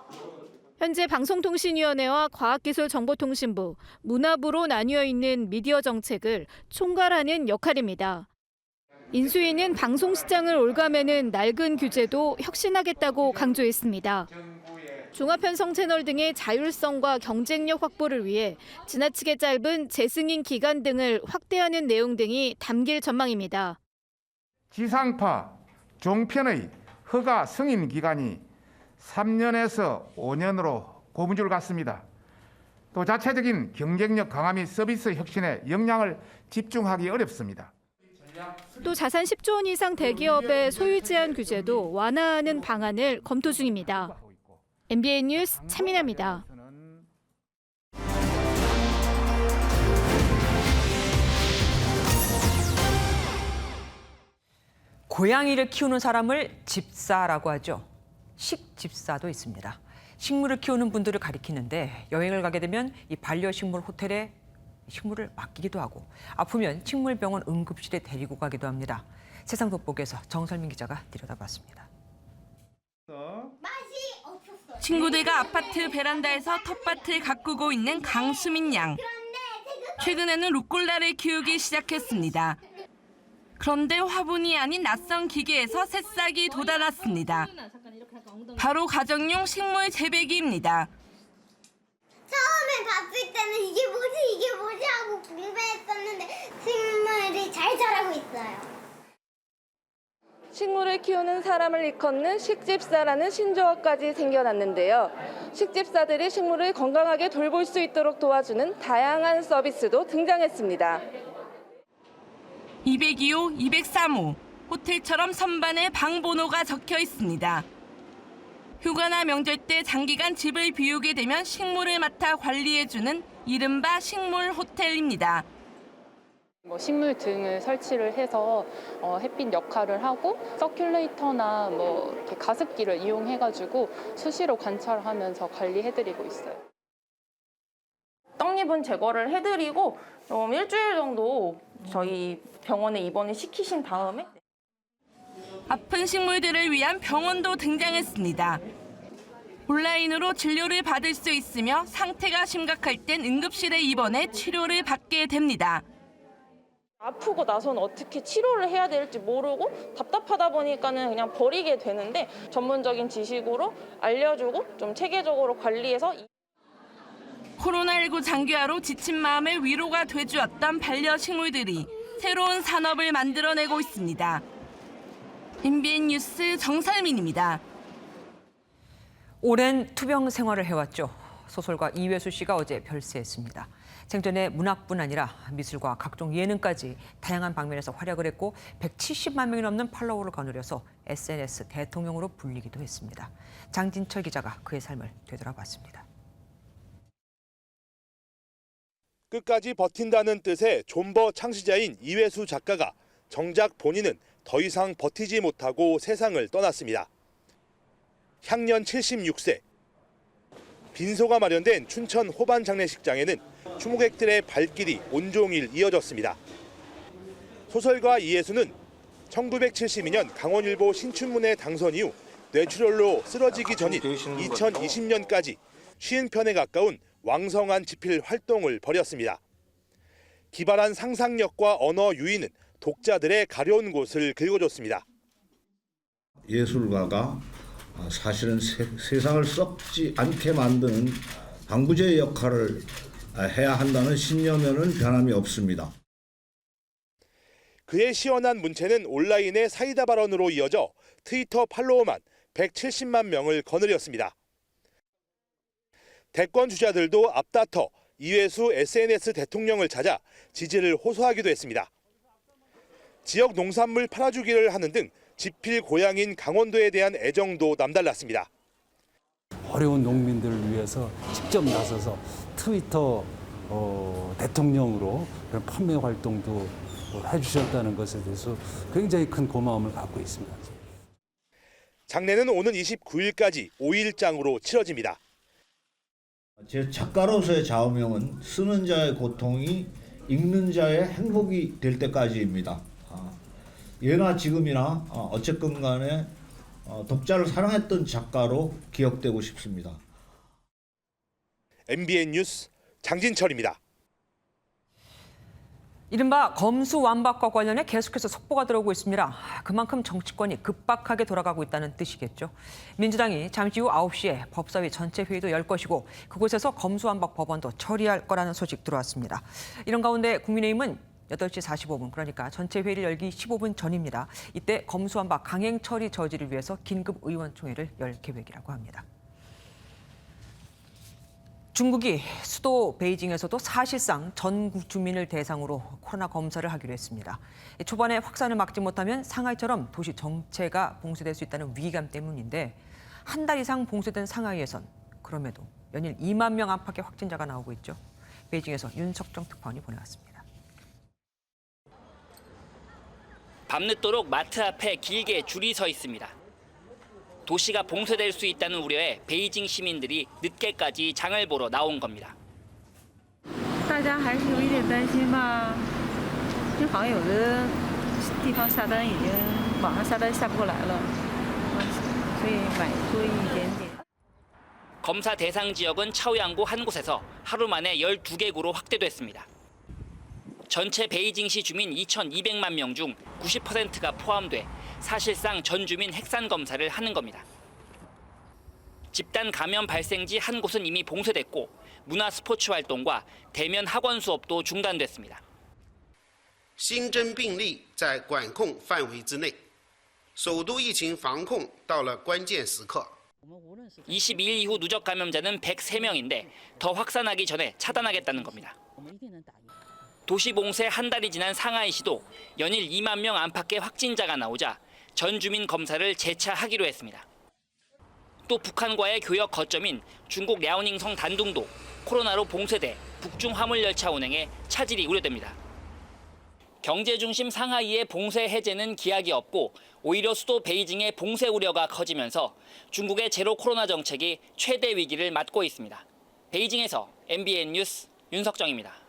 현재 방송통신위원회와 과학기술정보통신부, 문화부로 나뉘어 있는 미디어 정책을 총괄하는 역할입니다. 인수위는 방송시장을 올가매는 낡은 규제도 혁신하겠다고 강조했습니다. 종합편성 채널 등의 자율성과 경쟁력 확보를 위해 지나치게 짧은 재승인 기간 등을 확대하는 내용 등이 담길 전망입니다. 지상파, 종편의 허가 승인 기간이 3년에서 5년으로 고무줄 같습니다. 또 자체적인 경쟁력 강화 및 서비스 혁신에 역량을 집중하기 어렵습니다. 또 자산 10조 원 이상 대기업의 소유 제한 규제도 완화하는 방안을 검토 중입니다. MBN 뉴스 차민아입니다. 고양이를 키우는 사람을 집사라고 하죠. 식집사도 있습니다. 식물을 키우는 분들을 가리키는데 여행을 가게 되면 이 반려식물 호텔에 식물을 맡기기도 하고 아프면 식물병원 응급실에 데리고 가기도 합니다. 세상 돋보기에서 정설민 기자가 들여다봤습니다. 친구들과 아파트 베란다에서 텃밭을 가꾸고 있는 강수민 양. 최근에는 루꼴라를 키우기 시작했습니다. 그런데 화분이 아닌 낯선 기계에서 새싹이 돋아났습니다. 바로 가정용 식물 재배기입니다. 처음에 봤을 때는 이게 뭐지 하고 궁금했었는데 식물이 잘 자라고 있어요. 식물을 키우는 사람을 일컫는 식집사라는 신조어까지 생겨났는데요. 식집사들이 식물을 건강하게 돌볼 수 있도록 도와주는 다양한 서비스도 등장했습니다. 202호, 203호, 호텔처럼 선반에 방 번호가 적혀 있습니다. 휴가나 명절 때 장기간 집을 비우게 되면 식물을 맡아 관리해주는 이른바 식물 호텔입니다. 식물 등을 설치를 해서 햇빛 역할을 하고 서큘레이터나 이렇게 가습기를 이용해가지고 수시로 관찰하면서 관리해드리고 있어요. 떡잎은 제거를 해드리고 일주일 정도 저희 병원에 입원을 시키신 다음에 아픈 식물들을 위한 병원도 등장했습니다. 온라인으로 진료를 받을 수 있으며 상태가 심각할 땐 응급실에 입원해 치료를 받게 됩니다. 아프고 나서는 어떻게 치료를 해야 될지 모르고 답답하다 보니까는 그냥 버리게 되는데 전문적인 지식으로 알려주고 좀 체계적으로 관리해서 코로나19 장기화로 지친 마음의 위로가 돼주었던 반려식물들이 새로운 산업을 만들어내고 있습니다. MBN 뉴스 정설민입니다. 오랜 투병 생활을 해왔죠. 소설가 이회수 씨가 어제 별세했습니다. 생전에 문학뿐 아니라 미술과 각종 예능까지 다양한 방면에서 활약을 했고 170만 명이 넘는 팔로워를 거느려서 SNS 대통령으로 불리기도 했습니다. 장진철 기자가 그의 삶을 되돌아봤습니다. 끝까지 버틴다는 뜻의 존버 창시자인 이회수 작가가 정작 본인은 더 이상 버티지 못하고 세상을 떠났습니다. 향년 76세. 빈소가 마련된 춘천 호반 장례식장에는 추모객들의 발길이 온종일 이어졌습니다. 소설가 이회수는 1972년 강원일보 신춘문예 당선 이후 뇌출혈로 쓰러지기 전인 2020년까지 50편에 가까운 왕성한 집필 활동을 벌였습니다. 기발한 상상력과 언어 유희는 독자들의 가려운 곳을 긁어줬습니다. 예술가가 사실은 세상을 썩지 않게 만드는 방부제 역할을 해야 한다는 신념에는 변함이 없습니다. 그의 시원한 문체는 온라인의 사이다 발언으로 이어져 트위터 팔로워만 170만 명을 거느렸습니다. 대권 주자들도 앞다퉈 이회수 SNS 대통령을 찾아 지지를 호소하기도 했습니다. 지역 농산물 팔아주기를 하는 등 지필 고향인 강원도에 대한 애정도 남달랐습니다. 어려운 농민들을 위해서 직접 나서서 트위터 대통령으로 그런 판매 활동도 해주셨다는 것에 대해서 굉장히 큰 고마움을 갖고 있습니다. 장례는 오는 29일까지 5일장으로 치러집니다. 제 작가로서의 좌우명은 쓰는 자의 고통이 읽는 자의 행복이 될 때까지입니다. 예나 지금이나 어쨌건 간에 독자를 사랑했던 작가로 기억되고 싶습니다. MBN 뉴스 장진철입니다. 이른바 검수완박과 관련해 계속해서 속보가 들어오고 있습니다. 그만큼 정치권이 급박하게 돌아가고 있다는 뜻이겠죠. 민주당이 잠시 후 9시에 법사위 전체 회의도 열 것이고 그곳에서 검수완박 법안도 처리할 거라는 소식 들어왔습니다. 이런 가운데 국민의힘은 8시 45분, 그러니까 전체 회의를 열기 15분 전입니다. 이때 검수완박 강행 처리 저지를 위해서 긴급 의원총회를 열 계획이라고 합니다. 중국이 수도 베이징에서도 사실상 전 주민을 대상으로 코로나 검사를 하기로 했습니다. 초반에 확산을 막지 못하면 상하이처럼 도시 전체가 봉쇄될 수 있다는 위기감 때문인데 한 달 이상 봉쇄된 상하이에선 그럼에도 연일 2만 명 안팎의 확진자가 나오고 있죠. 베이징에서 윤석정 특파원이 보내왔습니다. 밤늦도록 마트 앞에 길게 줄이 서 있습니다. 도시가 봉쇄될 수 있다는 우려에 베이징 시민들이 늦게까지 장을 보러 나온 겁니다. 大家还是有一点担心吧，因为好像有的地方下单已经网上下单下不过来了，所以买多一点点。 검사 대상 지역은 차오양구 한 곳에서 하루 만에 12개구로 확대됐습니다. 전체 베이징시 주민 2,200만 명 중 90%가 포함돼 사실상 전 주민 핵산 검사를 하는 겁니다. 집단 감염 발생지 한 곳은 이미 봉쇄됐고 문화 스포츠 활동과 대면 학원 수업도 중단됐습니다. 新增病例在管控范围之内，首都疫情防控到了关键时刻。 22일 이후 누적 감염자는 103명인데 더 확산하기 전에 차단하겠다는 겁니다. 도시 봉쇄 한 달이 지난 상하이시도 연일 2만 명 안팎의 확진자가 나오자 전 주민 검사를 재차하기로 했습니다. 또 북한과의 교역 거점인 중국 랴오닝성 단둥도 코로나로 봉쇄돼 북중 화물 열차 운행에 차질이 우려됩니다. 경제 중심 상하이의 봉쇄 해제는 기약이 없고 오히려 수도 베이징의 봉쇄 우려가 커지면서 중국의 제로 코로나 정책이 최대 위기를 맞고 있습니다. 베이징에서 MBN 뉴스 윤석정입니다.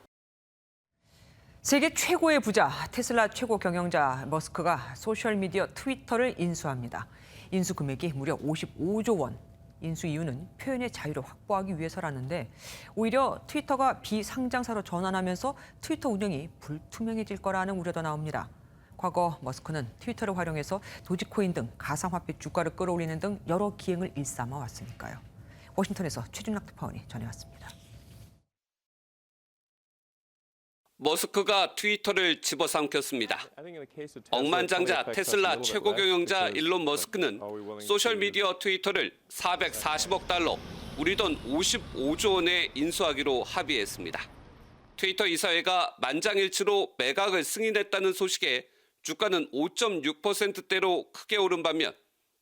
세계 최고의 부자, 테슬라 최고 경영자 머스크가 소셜미디어 트위터를 인수합니다. 인수 금액이 무려 55조 원. 인수 이유는 표현의 자유를 확보하기 위해서라는데 오히려 트위터가 비상장사로 전환하면서 트위터 운영이 불투명해질 거라는 우려도 나옵니다. 과거 머스크는 트위터를 활용해서 도지코인 등 가상화폐 주가를 끌어올리는 등 여러 기행을 일삼아 왔으니까요. 워싱턴에서 최준락 특파원이 전해왔습니다. 머스크가 트위터를 집어삼켰습니다. 억만장자 테슬라 최고 경영자 일론 머스크는 소셜미디어 트위터를 440억 달러, 우리 돈 55조 원에 인수하기로 합의했습니다. 트위터 이사회가 만장일치로 매각을 승인했다는 소식에 주가는 5.6%대로 크게 오른 반면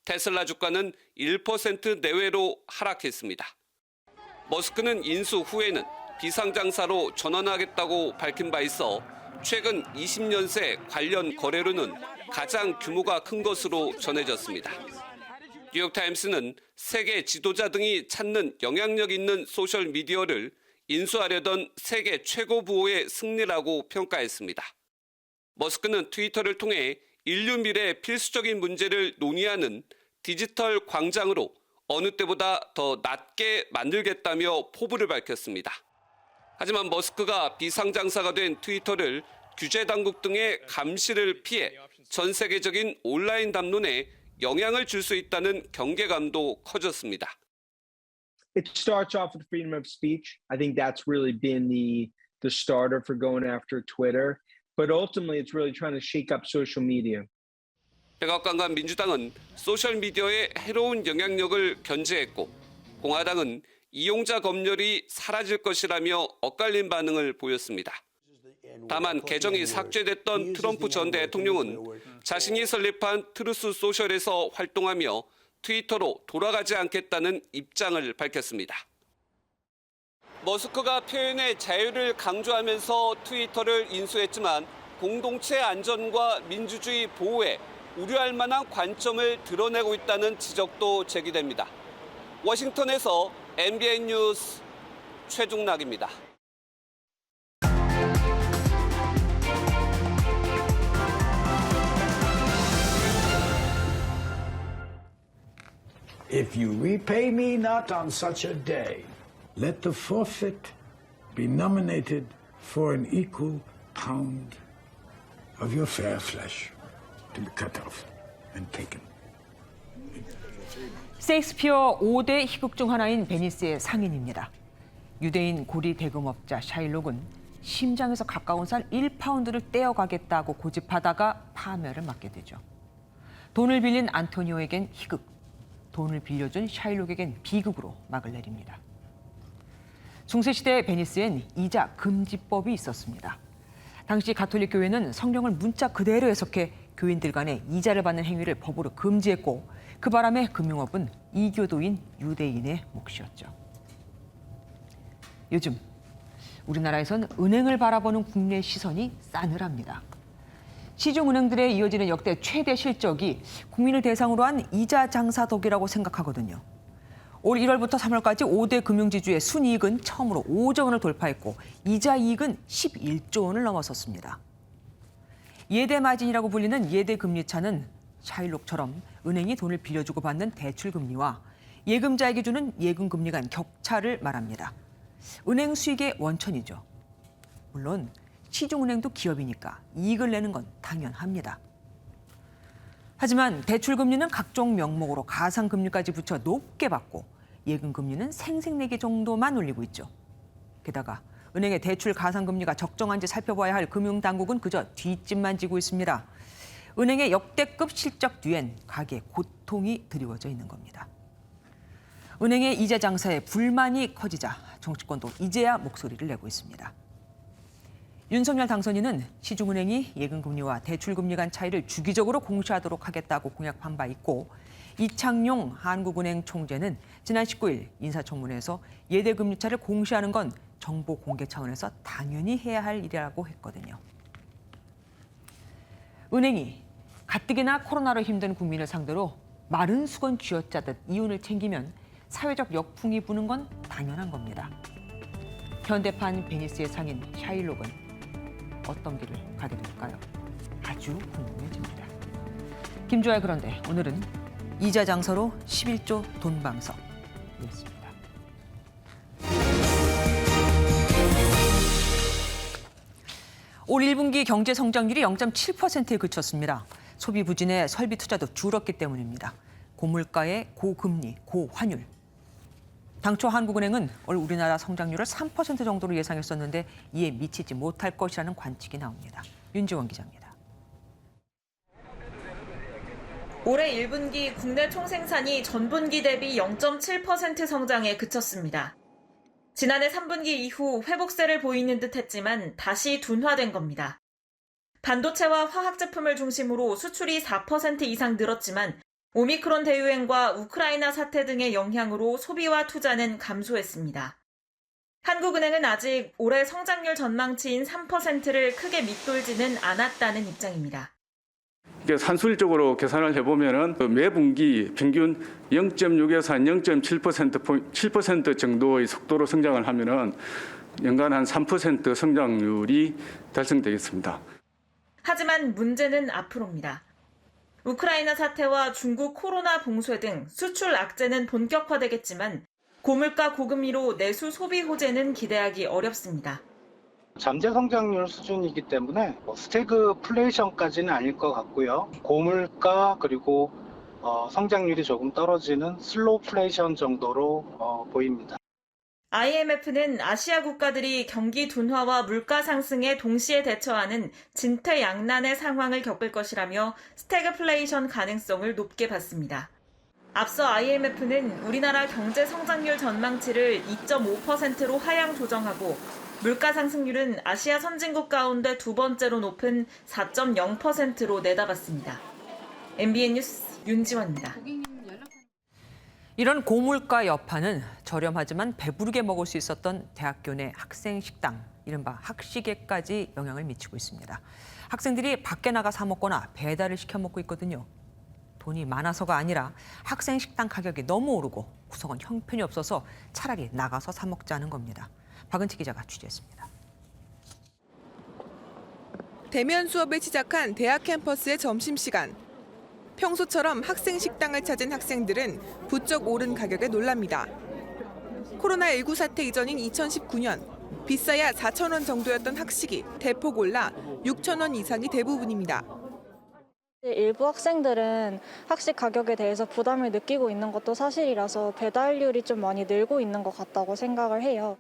테슬라 주가는 1% 내외로 하락했습니다. 머스크는 인수 후에는 비상장사로 전환하겠다고 밝힌 바 있어 최근 20년 새 관련 거래로는 가장 규모가 큰 것으로 전해졌습니다. 뉴욕타임스는 세계 지도자 등이 찾는 영향력 있는 소셜미디어를 인수하려던 세계 최고 부호의 승리라고 평가했습니다. 머스크는 트위터를 통해 인류 미래의 필수적인 문제를 논의하는 디지털 광장으로 어느 때보다 더 낮게 만들겠다며 포부를 밝혔습니다. 하지만 머스크가 비상장사가 된 트위터를 규제 당국 등의 감시를 피해 전 세계적인 온라인 담론에 영향을 줄 수 있다는 경계감도 커졌습니다. It starts off with freedom of speech. I think that's really been the starter for going after Twitter. But ultimately, it's really trying to shake up social media. 백악관과 민주당은 소셜미디어의 해로운 영향력을 견제했고 공화당은 이용자 검열이 사라질 것이라며 엇갈린 반응을 보였습니다. 다만 계정이 삭제됐던 트럼프 전 대통령은 자신이 설립한 트루스 소셜에서 활동하며 트위터로 돌아가지 않겠다는 입장을 밝혔습니다. 머스크가 표현의 자유를 강조하면서 트위터를 인수했지만 공동체 안전과 민주주의 보호에 우려할 만한 관점을 드러내고 있다는 지적도 제기됩니다. 워싱턴에서 MBN 뉴스 최중락입니다. If you repay me not on such a day, let the forfeit be nominated for an equal pound of your fair flesh to be cut off and taken. 셰익스피어 5대 희극 중 하나인 베니스의 상인입니다. 유대인 고리 대금업자 샤일록은 심장에서 가까운 살 1파운드를 떼어가겠다고 고집하다가 파멸을 맞게 되죠. 돈을 빌린 안토니오에겐 희극, 돈을 빌려준 샤일록에겐 비극으로 막을 내립니다. 중세시대 베니스엔 이자 금지법이 있었습니다. 당시 가톨릭 교회는 성경을 문자 그대로 해석해 교인들 간에 이자를 받는 행위를 법으로 금지했고 그 바람에 금융업은 이교도인 유대인의 몫이었죠. 요즘 우리나라에선 은행을 바라보는 국내 시선이 싸늘합니다. 시중은행들에 이어지는 역대 최대 실적이 국민을 대상으로 한 이자 장사덕이라고 생각하거든요. 올 1월부터 3월까지 5대 금융지주의 순이익은 처음으로 5조 원을 돌파했고 이자 이익은 11조 원을 넘어섰습니다. 예대 마진이라고 불리는 예대 금리차는 샤일록처럼 은행이 돈을 빌려주고 받는 대출 금리와 예금자에게 주는 예금 금리 간 격차를 말합니다. 은행 수익의 원천이죠. 물론 시중은행도 기업이니까 이익을 내는 건 당연합니다. 하지만 대출 금리는 각종 명목으로 가상금리까지 붙여 높게 받고 예금 금리는 생색내기 정도만 올리고 있죠. 게다가 은행의 대출 가상금리가 적정한지 살펴봐야 할 금융당국은 그저 뒷짐만 지고 있습니다. 은행의 역대급 실적 뒤엔 가계의 고통이 드리워져 있는 겁니다. 은행의 이자 장사에 불만이 커지자 정치권도 이제야 목소리를 내고 있습니다. 윤석열 당선인은 시중은행이 예금금리와 대출금리 간 차이를 주기적으로 공시하도록 하겠다고 공약한 바 있고 이창용 한국은행 총재는 지난 19일 인사청문회에서 예대금리차를 공시하는 건 정보 공개 차원에서 당연히 해야 할 일이라고 했거든요. 은행이 가뜩이나 코로나로 힘든 국민을 상대로 마른 수건 쥐어짜듯 이윤을 챙기면 사회적 역풍이 부는 건 당연한 겁니다. 현대판 베니스의 상인 샤일록은 어떤 길을 가게 될까요? 아주 궁금해집니다. 김주아의 그런데 오늘은 이자 장사로 11조 돈방석이었습니다. 올 1분기 경제 성장률이 0.7%에 그쳤습니다. 소비 부진에 설비 투자도 줄었기 때문입니다. 고물가에 고금리, 고환율. 당초 한국은행은 올 우리나라 성장률을 3% 정도로 예상했었는데 이에 미치지 못할 것이라는 관측이 나옵니다. 윤지원 기자입니다. 올해 1분기 국내 총생산이 전분기 대비 0.7% 성장에 그쳤습니다. 지난해 3분기 이후 회복세를 보이는 듯 했지만 다시 둔화된 겁니다. 반도체와 화학제품을 중심으로 수출이 4% 이상 늘었지만 오미크론 대유행과 우크라이나 사태 등의 영향으로 소비와 투자는 감소했습니다. 한국은행은 아직 올해 성장률 전망치인 3%를 크게 밑돌지는 않았다는 입장입니다. 산술적으로 계산을 해보면은 매 분기 평균 0.6에서 한 0.7% 정도의 속도로 성장을 하면은 연간 한 3% 성장률이 달성되겠습니다. 하지만 문제는 앞으로입니다. 우크라이나 사태와 중국 코로나 봉쇄 등 수출 악재는 본격화되겠지만 고물가 고금리로 내수 소비 호재는 기대하기 어렵습니다. 잠재 성장률 수준이기 때문에 스태그플레이션까지는 아닐 것 같고요. 고물가 그리고 성장률이 조금 떨어지는 슬로우플레이션 정도로 보입니다. IMF는 아시아 국가들이 경기 둔화와 물가 상승에 동시에 대처하는 진퇴양난의 상황을 겪을 것이라며 스태그플레이션 가능성을 높게 봤습니다. 앞서 IMF는 우리나라 경제 성장률 전망치를 2.5%로 하향 조정하고 물가 상승률은 아시아 선진국 가운데 두 번째로 높은 4.0%로 내다봤습니다. MBN 뉴스 윤지원입니다. 이런 고물가 여파는 저렴하지만 배부르게 먹을 수 있었던 대학교 내 학생 식당, 이른바 학식에까지 영향을 미치고 있습니다. 학생들이 밖에 나가 사 먹거나 배달을 시켜 먹고 있거든요. 돈이 많아서가 아니라 학생 식당 가격이 너무 오르고 구성원 형편이 없어서 차라리 나가서 사 먹자는 겁니다. 박은치 기자가 취재했습니다. 대면 수업을 시작한 대학 캠퍼스의 점심시간. 평소처럼 학생 식당을 찾은 학생들은 부쩍 오른 가격에 놀랍니다. 코로나19 사태 이전인 2019년 비싸야 4,000원 정도였던 학식이 대폭 올라 6,000원 이상이 대부분입니다. 일부 학생들은 학식 가격에 대해서 부담을 느끼고 있는 것도 사실이라서 배달률이 좀 많이 늘고 있는 것 같다고 생각을 해요.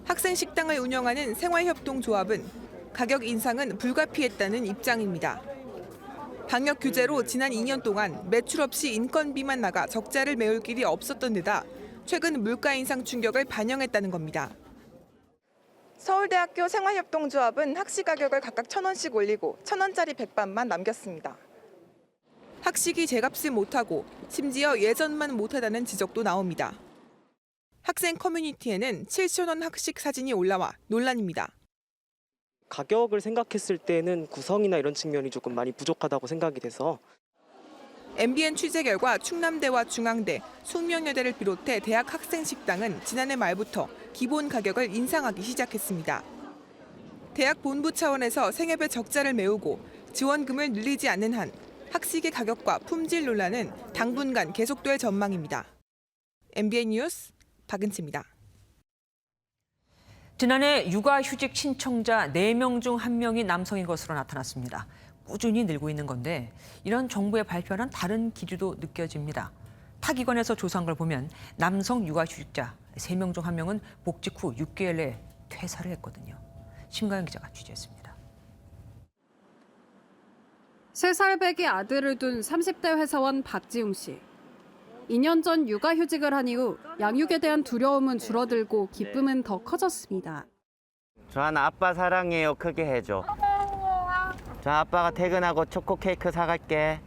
학생 식당을 운영하는 생활협동조합은 가격 인상은 불가피했다는 입장입니다. 방역 규제로 지난 2년 동안 매출 없이 인건비만 나가 적자를 메울 길이 없었던 데다 최근 물가 인상 충격을 반영했다는 겁니다. 서울대학교 생활협동조합은 학식 가격을 각각 1,000원씩 올리고 1,000원짜리 백반만 남겼습니다. 학식이 제값을 못하고 심지어 예전만 못하다는 지적도 나옵니다. 학생 커뮤니티에는 7,000원 학식 사진이 올라와 논란입니다. 가격을 생각했을 때는 구성이나 이런 측면이 조금 많이 부족하다고 생각이 돼서 MBN 취재 결과 충남대와 중앙대, 숙명여대를 비롯해 대학 학생 식당은 지난해 말부터 기본 가격을 인상하기 시작했습니다. 대학 본부 차원에서 생협의 적자를 메우고 지원금을 늘리지 않는 한 학식의 가격과 품질 논란은 당분간 계속될 전망입니다. MBN 뉴스 박은치입니다. 지난해 육아휴직 신청자 4명 중 1명이 남성인 것으로 나타났습니다. 꾸준히 늘고 있는 건데 이런 정부의 발표와는 다른 기류도 느껴집니다. 타 기관에서 조사한 걸 보면 남성 육아휴직자 3명 중 1명은 복직 후 6개월 내에 퇴사를 했거든요. 심가연 기자가 취재했습니다. 3살 배기 아들을 둔 30대 회사원 박지웅 씨. 2년 전 육아휴직을 한 이후 양육에 대한 두려움은 줄어들고 기쁨은 더 커졌습니다. 저한 아빠 사랑해요. 크게 해줘. 저 아빠가 퇴근하고 초코 케이크 사갈게.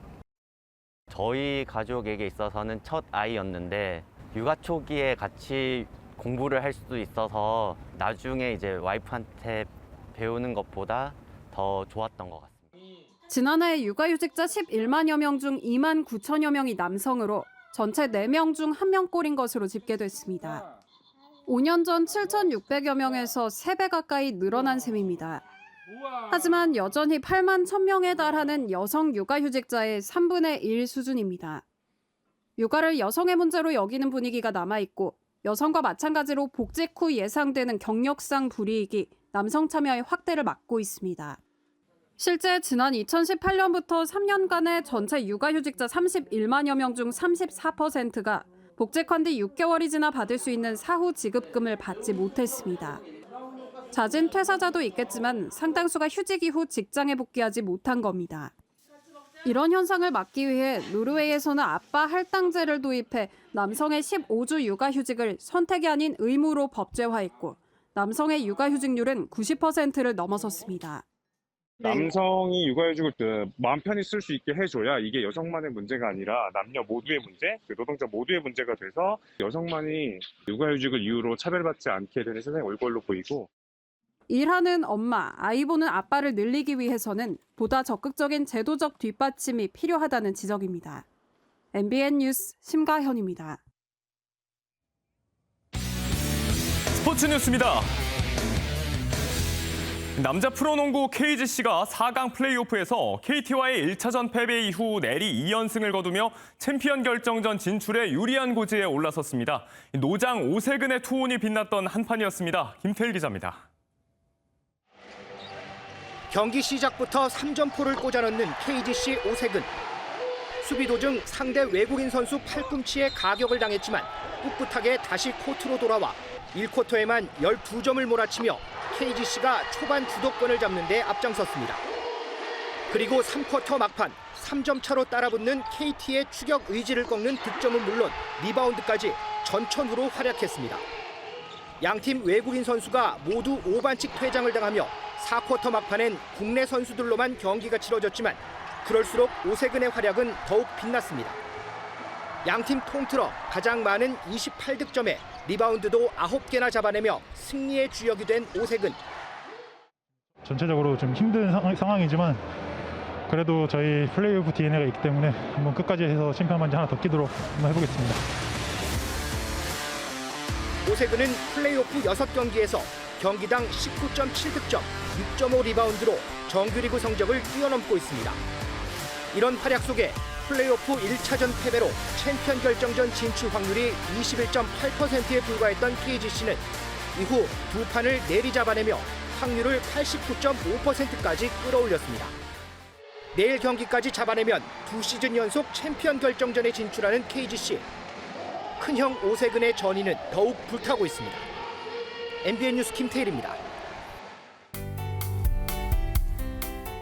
저희 가족에게 있어서는 첫 아이였는데 육아 초기에 같이 공부를 할 수도 있어서 나중에 이제 와이프한테 배우는 것보다 더 좋았던 것 같습니다. 지난해 육아휴직자 11만여 명 중 2만 9천여 명이 남성으로 전체 4명 중 1명꼴인 것으로 집계됐습니다. 5년 전 7,600여 명에서 3배 가까이 늘어난 셈입니다. 하지만 여전히 8만 1,000명에 달하는 여성 육아휴직자의 3분의 1 수준입니다. 육아를 여성의 문제로 여기는 분위기가 남아있고 여성과 마찬가지로 복직 후 예상되는 경력상 불이익이 남성 참여의 확대를 막고 있습니다. 실제 지난 2018년부터 3년간의 전체 육아휴직자 31만여 명 중 34%가 복직한 뒤 6개월이 지나 받을 수 있는 사후 지급금을 받지 못했습니다. 잦은 퇴사자도 있겠지만 상당수가 휴직 이후 직장에 복귀하지 못한 겁니다. 이런 현상을 막기 위해 노르웨이에서는 아빠 할당제를 도입해 남성의 15주 육아휴직을 선택이 아닌 의무로 법제화했고 남성의 육아휴직률은 90%를 넘어섰습니다. 남성이 육아휴직을 마음 편히 쓸 수 있게 해줘야 이게 여성만의 문제가 아니라 남녀 모두의 문제, 노동자 모두의 문제가 돼서 여성만이 육아휴직을 이유로 차별받지 않게 되는 세상이 올 걸로 보이고 일하는 엄마, 아이 보는 아빠를 늘리기 위해서는 보다 적극적인 제도적 뒷받침이 필요하다는 지적입니다. MBN 뉴스 심가현입니다. 스포츠 뉴스입니다. 남자 프로농구 KGC가 4강 플레이오프에서 KT와의 1차전 패배 이후 내리 2연승을 거두며 챔피언 결정전 진출에 유리한 고지에 올라섰습니다. 노장 오세근의 투혼이 빛났던 한판이었습니다. 김태일 기자입니다. 경기 시작부터 3점포를 꽂아넣는 KGC 오세근. 수비 도중 상대 외국인 선수 팔꿈치에 가격을 당했지만 꿋꿋하게 다시 코트로 돌아와 1쿼터에만 12점을 몰아치며 KGC가 초반 주도권을 잡는 데 앞장섰습니다. 그리고 3쿼터 막판 3점 차로 따라붙는 KT의 추격 의지를 꺾는 득점은 물론 리바운드까지 전천후로 활약했습니다. 양팀 외국인 선수가 모두 5반칙 퇴장을 당하며 4쿼터 막판엔 국내 선수들로만 경기가 치러졌지만 그럴수록 오세근의 활약은 더욱 빛났습니다. 양팀 통틀어 가장 많은 28득점에 리바운드도 9개나 잡아내며 승리의 주역이 된 오세근. 전체적으로 좀 힘든 상황이지만 그래도 저희 플레이오프 DNA가 있기 때문에 한번 끝까지 해서 챔피언 반지 하나 더 끼도록 한번 해보겠습니다. 오세근은 플레이오프 6경기에서 경기당 19.7득점, 6.5 리바운드로 정규리그 성적을 뛰어넘고 있습니다. 이런 활약 속에 플레이오프 1차전 패배로 챔피언 결정전 진출 확률이 21.8%에 불과했던 KGC는 이후 두 판을 내리 잡아내며 확률을 89.5%까지 끌어올렸습니다. 내일 경기까지 잡아내면 2시즌 연속 챔피언 결정전에 진출하는 KGC. 큰형 오세근의 전의는 더욱 불타고 있습니다. MBN 뉴스 김태일입니다.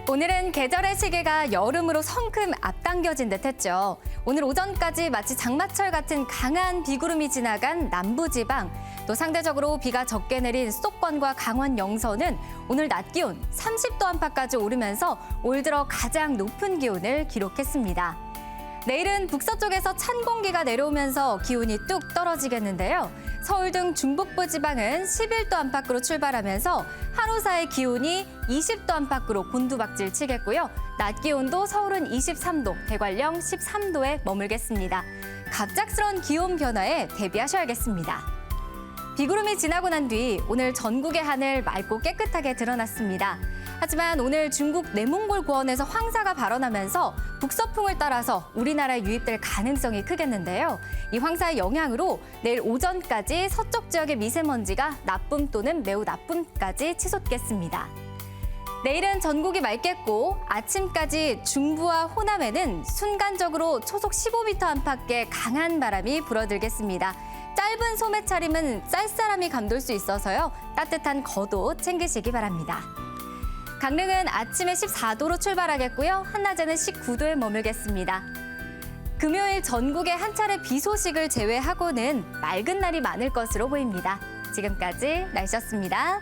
오늘은 계절의 시계가 여름으로 성큼 앞당겨진 듯했죠. 오늘 오전까지 마치 장마철 같은 강한 비구름이 지나간 남부지방, 또 상대적으로 비가 적게 내린 수도권과 강원 영서는 오늘 낮 기온 30도 안팎까지 오르면서 올 들어 가장 높은 기온을 기록했습니다. 내일은 북서쪽에서 찬 공기가 내려오면서 기온이 뚝 떨어지겠는데요. 서울 등 중북부 지방은 11도 안팎으로 출발하면서 하루 사이 기온이 20도 안팎으로 곤두박질 치겠고요. 낮 기온도 서울은 23도, 대관령 13도에 머물겠습니다. 갑작스러운 기온 변화에 대비하셔야겠습니다. 비구름이 지나고 난 뒤 오늘 전국의 하늘 맑고 깨끗하게 드러났습니다. 하지만 오늘 중국 내몽골 고원에서 황사가 발원하면서 북서풍을 따라서 우리나라에 유입될 가능성이 크겠는데요. 이 황사의 영향으로 내일 오전까지 서쪽 지역의 미세먼지가 나쁨 또는 매우 나쁨까지 치솟겠습니다. 내일은 전국이 맑겠고 아침까지 중부와 호남에는 순간적으로 초속 15m 안팎의 강한 바람이 불어들겠습니다. 짧은 소매 차림은 쌀쌀함이 감돌 수 있어서요. 따뜻한 겉옷 챙기시기 바랍니다. 강릉은 아침에 14도로 출발하겠고요. 한낮에는 19도에 머물겠습니다. 금요일 전국에 한 차례 비 소식을 제외하고는 맑은 날이 많을 것으로 보입니다. 지금까지 날씨였습니다.